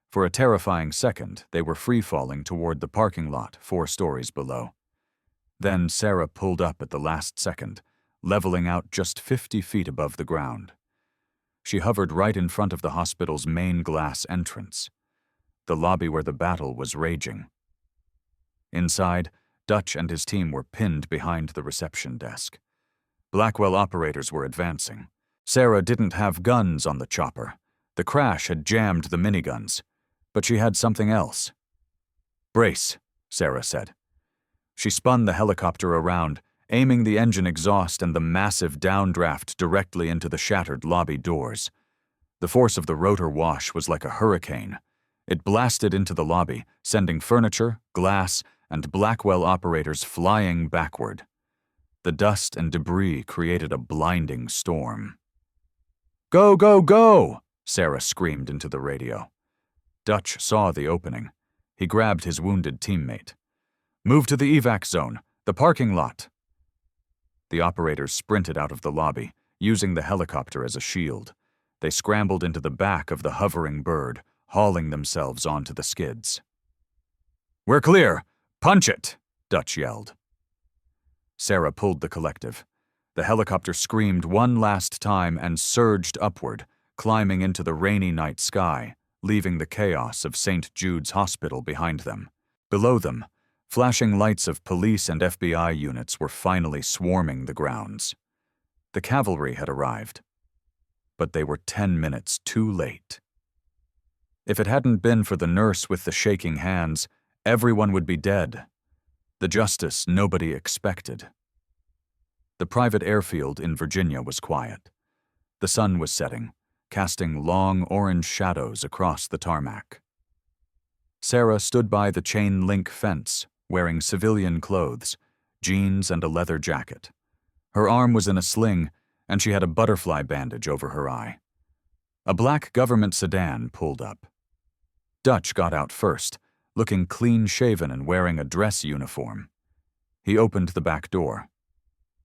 For a terrifying second, they were free-falling toward the parking lot 4 stories below. Then Sarah pulled up at the last second, leveling out just 50 feet above the ground. She hovered right in front of the hospital's main glass entrance, the lobby where the battle was raging. Inside, Dutch and his team were pinned behind the reception desk. Blackwell operators were advancing. Sarah didn't have guns on the chopper. The crash had jammed the miniguns. But she had something else. "Brace," Sarah said. She spun the helicopter around, aiming the engine exhaust and the massive downdraft directly into the shattered lobby doors. The force of the rotor wash was like a hurricane. It blasted into the lobby, sending furniture, glass, and Blackwell operators flying backward. The dust and debris created a blinding storm. "Go, go, go!" Sarah screamed into the radio. Dutch saw the opening. He grabbed his wounded teammate. "Move to the evac zone, the parking lot." The operators sprinted out of the lobby, using the helicopter as a shield. They scrambled into the back of the hovering bird, hauling themselves onto the skids. "We're clear! Punch it!" Dutch yelled. Sarah pulled the collective. The helicopter screamed one last time and surged upward, climbing into the rainy night sky, leaving the chaos of St. Jude's Hospital behind them. Below them, flashing lights of police and FBI units were finally swarming the grounds. The cavalry had arrived, but they were 10 minutes too late. If it hadn't been for the nurse with the shaking hands, everyone would be dead. The justice nobody expected. The private airfield in Virginia was quiet. The sun was setting, casting long orange shadows across the tarmac. Sarah stood by the chain-link fence, wearing civilian clothes, jeans and a leather jacket. Her arm was in a sling, and she had a butterfly bandage over her eye. A black government sedan pulled up. Dutch got out first, looking clean-shaven and wearing a dress uniform. He opened the back door.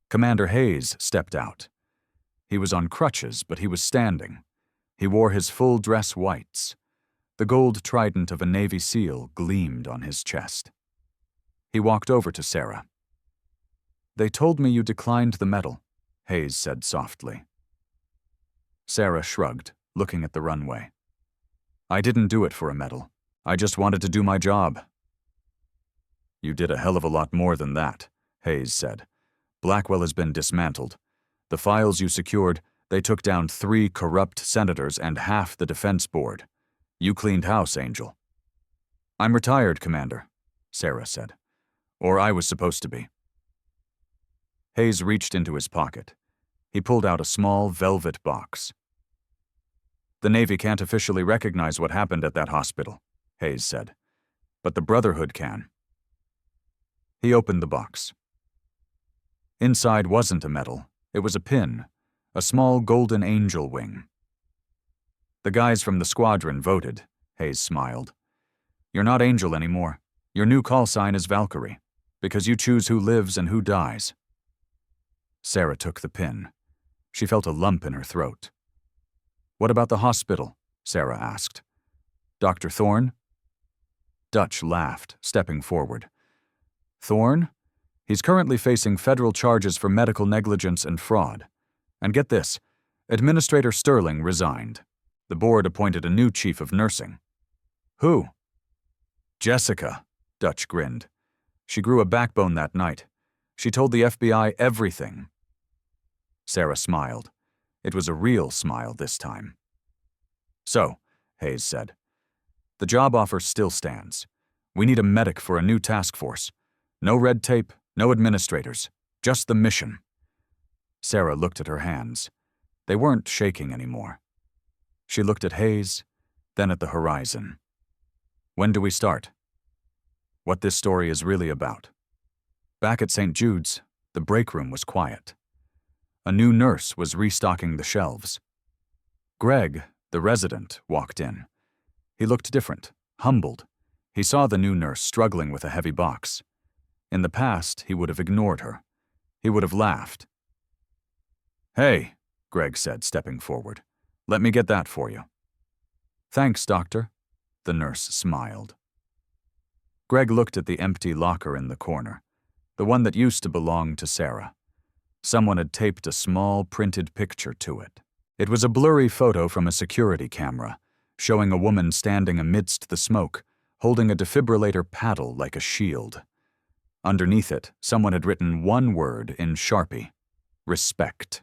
Commander Hayes stepped out. He was on crutches, but he was standing. He wore his full dress whites. The gold trident of a Navy SEAL gleamed on his chest. He walked over to Sarah. "They told me you declined the medal," Hayes said softly. Sarah shrugged, looking at the runway. "I didn't do it for a medal. I just wanted to do my job." "You did a hell of a lot more than that," Hayes said. "Blackwell has been dismantled. The files you secured, they took down 3 corrupt senators and half the defense board. You cleaned house, Angel." "I'm retired, Commander," Sarah said. "Or I was supposed to be." Hayes reached into his pocket. He pulled out a small velvet box. "The Navy can't officially recognize what happened at that hospital," Hayes said. "But the Brotherhood can." He opened the box. Inside wasn't a medal. It was a pin, a small golden angel wing. "The guys from the squadron voted," Hayes smiled. "You're not Angel anymore. Your new call sign is Valkyrie, because you choose who lives and who dies." Sarah took the pin. She felt a lump in her throat. "What about the hospital?" Sarah asked. "Dr. Thorne?" Dutch laughed, stepping forward. "Thorne? He's currently facing federal charges for medical negligence and fraud. And get this, Administrator Sterling resigned. The board appointed a new chief of nursing." "Who?" "Jessica," Dutch grinned. She grew a backbone that night. She told the FBI everything. Sarah smiled. It was a real smile this time. So, Hayes said, the job offer still stands. We need a medic for a new task force. No red tape, no administrators, just the mission. Sarah looked at her hands. They weren't shaking anymore. She looked at Hayes, then at the horizon. When do we start? What this story is really about. Back at St. Jude's, the break room was quiet. A new nurse was restocking the shelves. Greg, the resident, walked in. He looked different, humbled. He saw the new nurse struggling with a heavy box. In the past, he would have ignored her. He would have laughed. "Hey," Greg said, stepping forward. "Let me get that for you." "Thanks, doctor." The nurse smiled. Greg looked at the empty locker in the corner, the one that used to belong to Sarah. Someone had taped a small printed picture to it. It was a blurry photo from a security camera, showing a woman standing amidst the smoke, holding a defibrillator paddle like a shield. Underneath it, someone had written one word in Sharpie: respect.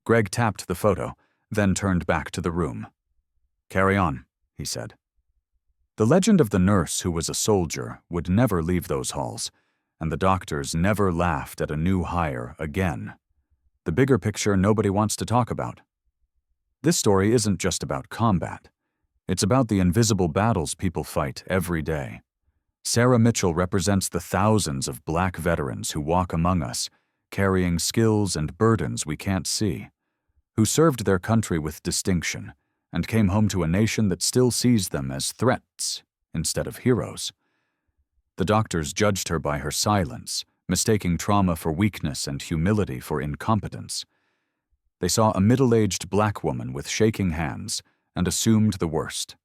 Greg tapped the photo, then turned back to the room. "Carry on," he said. The legend of the nurse who was a soldier would never leave those halls, and the doctors never laughed at a new hire again. The bigger picture nobody wants to talk about. This story isn't just about combat. It's about the invisible battles people fight every day. Sarah Mitchell represents the thousands of black veterans who walk among us, carrying skills and burdens we can't see, who served their country with distinction and came home to a nation that still sees them as threats instead of heroes. The doctors judged her by her silence, mistaking trauma for weakness and humility for incompetence. They saw a middle-aged black woman with shaking hands and assumed the worst.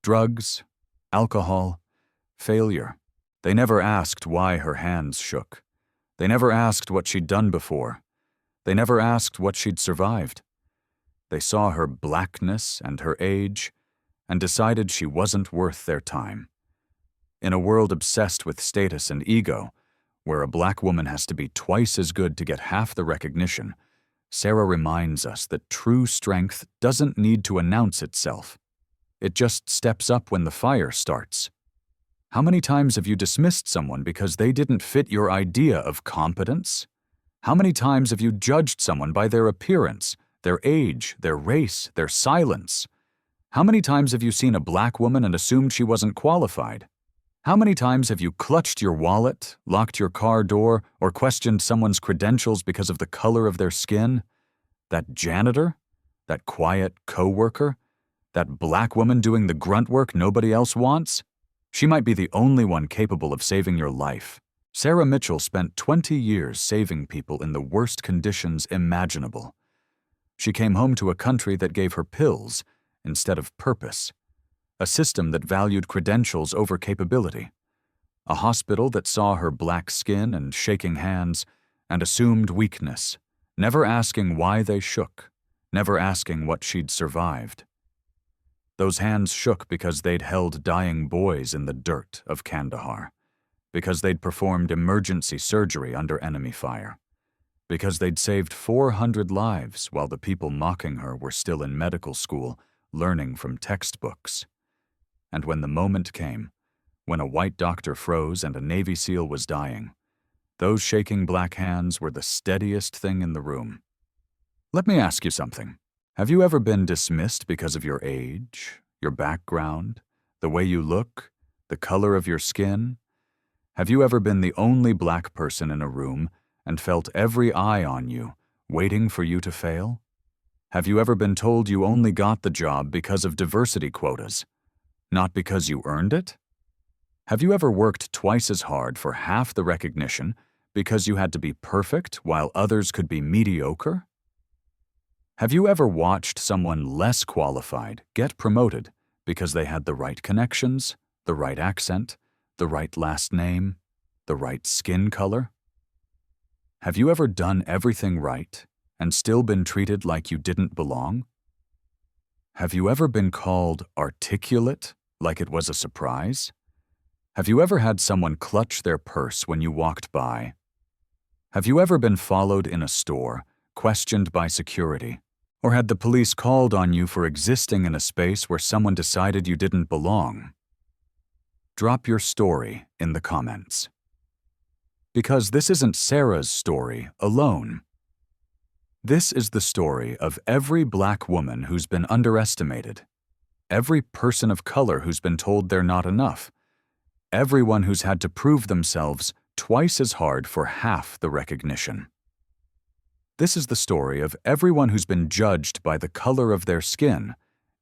Drugs, alcohol, failure. They never asked why her hands shook. They never asked what she'd done before. They never asked what she'd survived. They saw her blackness and her age and decided she wasn't worth their time. In a world obsessed with status and ego, where a black woman has to be twice as good to get half the recognition, Sarah reminds us that true strength doesn't need to announce itself. It just steps up when the fire starts. How many times have you dismissed someone because they didn't fit your idea of competence? How many times have you judged someone by their appearance, their age, their race, their silence? How many times have you seen a black woman and assumed she wasn't qualified? How many times have you clutched your wallet, locked your car door, or questioned someone's credentials because of the color of their skin? That janitor? That quiet co-worker? That black woman doing the grunt work nobody else wants? She might be the only one capable of saving your life. Sarah Mitchell spent 20 years saving people in the worst conditions imaginable. She came home to a country that gave her pills instead of purpose, a system that valued credentials over capability, a hospital that saw her black skin and shaking hands and assumed weakness, never asking why they shook, never asking what she'd survived. Those hands shook because they'd held dying boys in the dirt of Kandahar, because they'd performed emergency surgery under enemy fire, because they'd saved 400 lives while the people mocking her were still in medical school, learning from textbooks. And when the moment came, when a white doctor froze and a Navy SEAL was dying, those shaking black hands were the steadiest thing in the room. Let me ask you something. Have you ever been dismissed because of your age, your background, the way you look, the color of your skin? Have you ever been the only black person in a room and felt every eye on you, waiting for you to fail? Have you ever been told you only got the job because of diversity quotas, not because you earned it? Have you ever worked twice as hard for half the recognition because you had to be perfect while others could be mediocre? Have you ever watched someone less qualified get promoted because they had the right connections, the right accent, the right last name, the right skin color? Have you ever done everything right and still been treated like you didn't belong? Have you ever been called articulate like it was a surprise? Have you ever had someone clutch their purse when you walked by? Have you ever been followed in a store, questioned by security, or had the police called on you for existing in a space where someone decided you didn't belong? Drop your story in the comments. Because this isn't Sarah's story alone. This is the story of every Black woman who's been underestimated, every person of color who's been told they're not enough, everyone who's had to prove themselves twice as hard for half the recognition. This is the story of everyone who's been judged by the color of their skin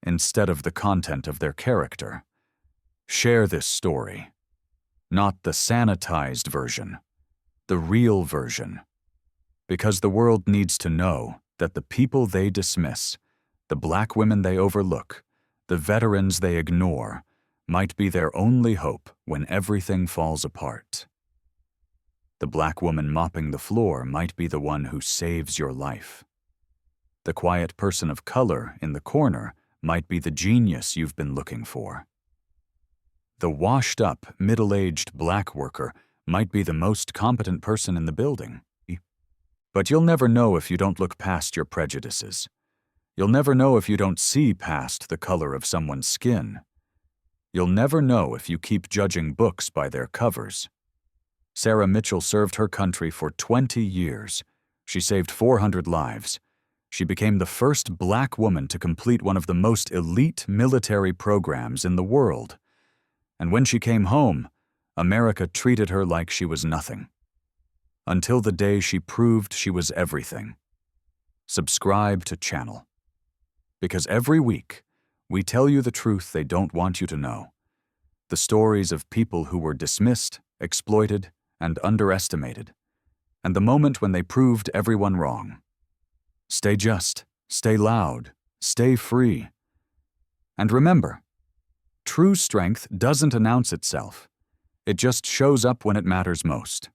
instead of the content of their character. Share this story. Not the sanitized version, the real version. Because the world needs to know that the people they dismiss, the Black women they overlook, the veterans they ignore, might be their only hope when everything falls apart. The Black woman mopping the floor might be the one who saves your life. The quiet person of color in the corner might be the genius you've been looking for. The washed-up, middle-aged Black worker might be the most competent person in the building. But you'll never know if you don't look past your prejudices. You'll never know if you don't see past the color of someone's skin. You'll never know if you keep judging books by their covers. Sarah Mitchell served her country for 20 years. She saved 400 lives. She became the first Black woman to complete one of the most elite military programs in the world. And when she came home, America treated her like she was nothing. Until the day she proved she was everything. Subscribe to channel. Because every week, we tell you the truth they don't want you to know. The stories of people who were dismissed, exploited, and underestimated. And the moment when they proved everyone wrong. Stay just, stay loud, stay free. And remember, true strength doesn't announce itself. It just shows up when it matters most.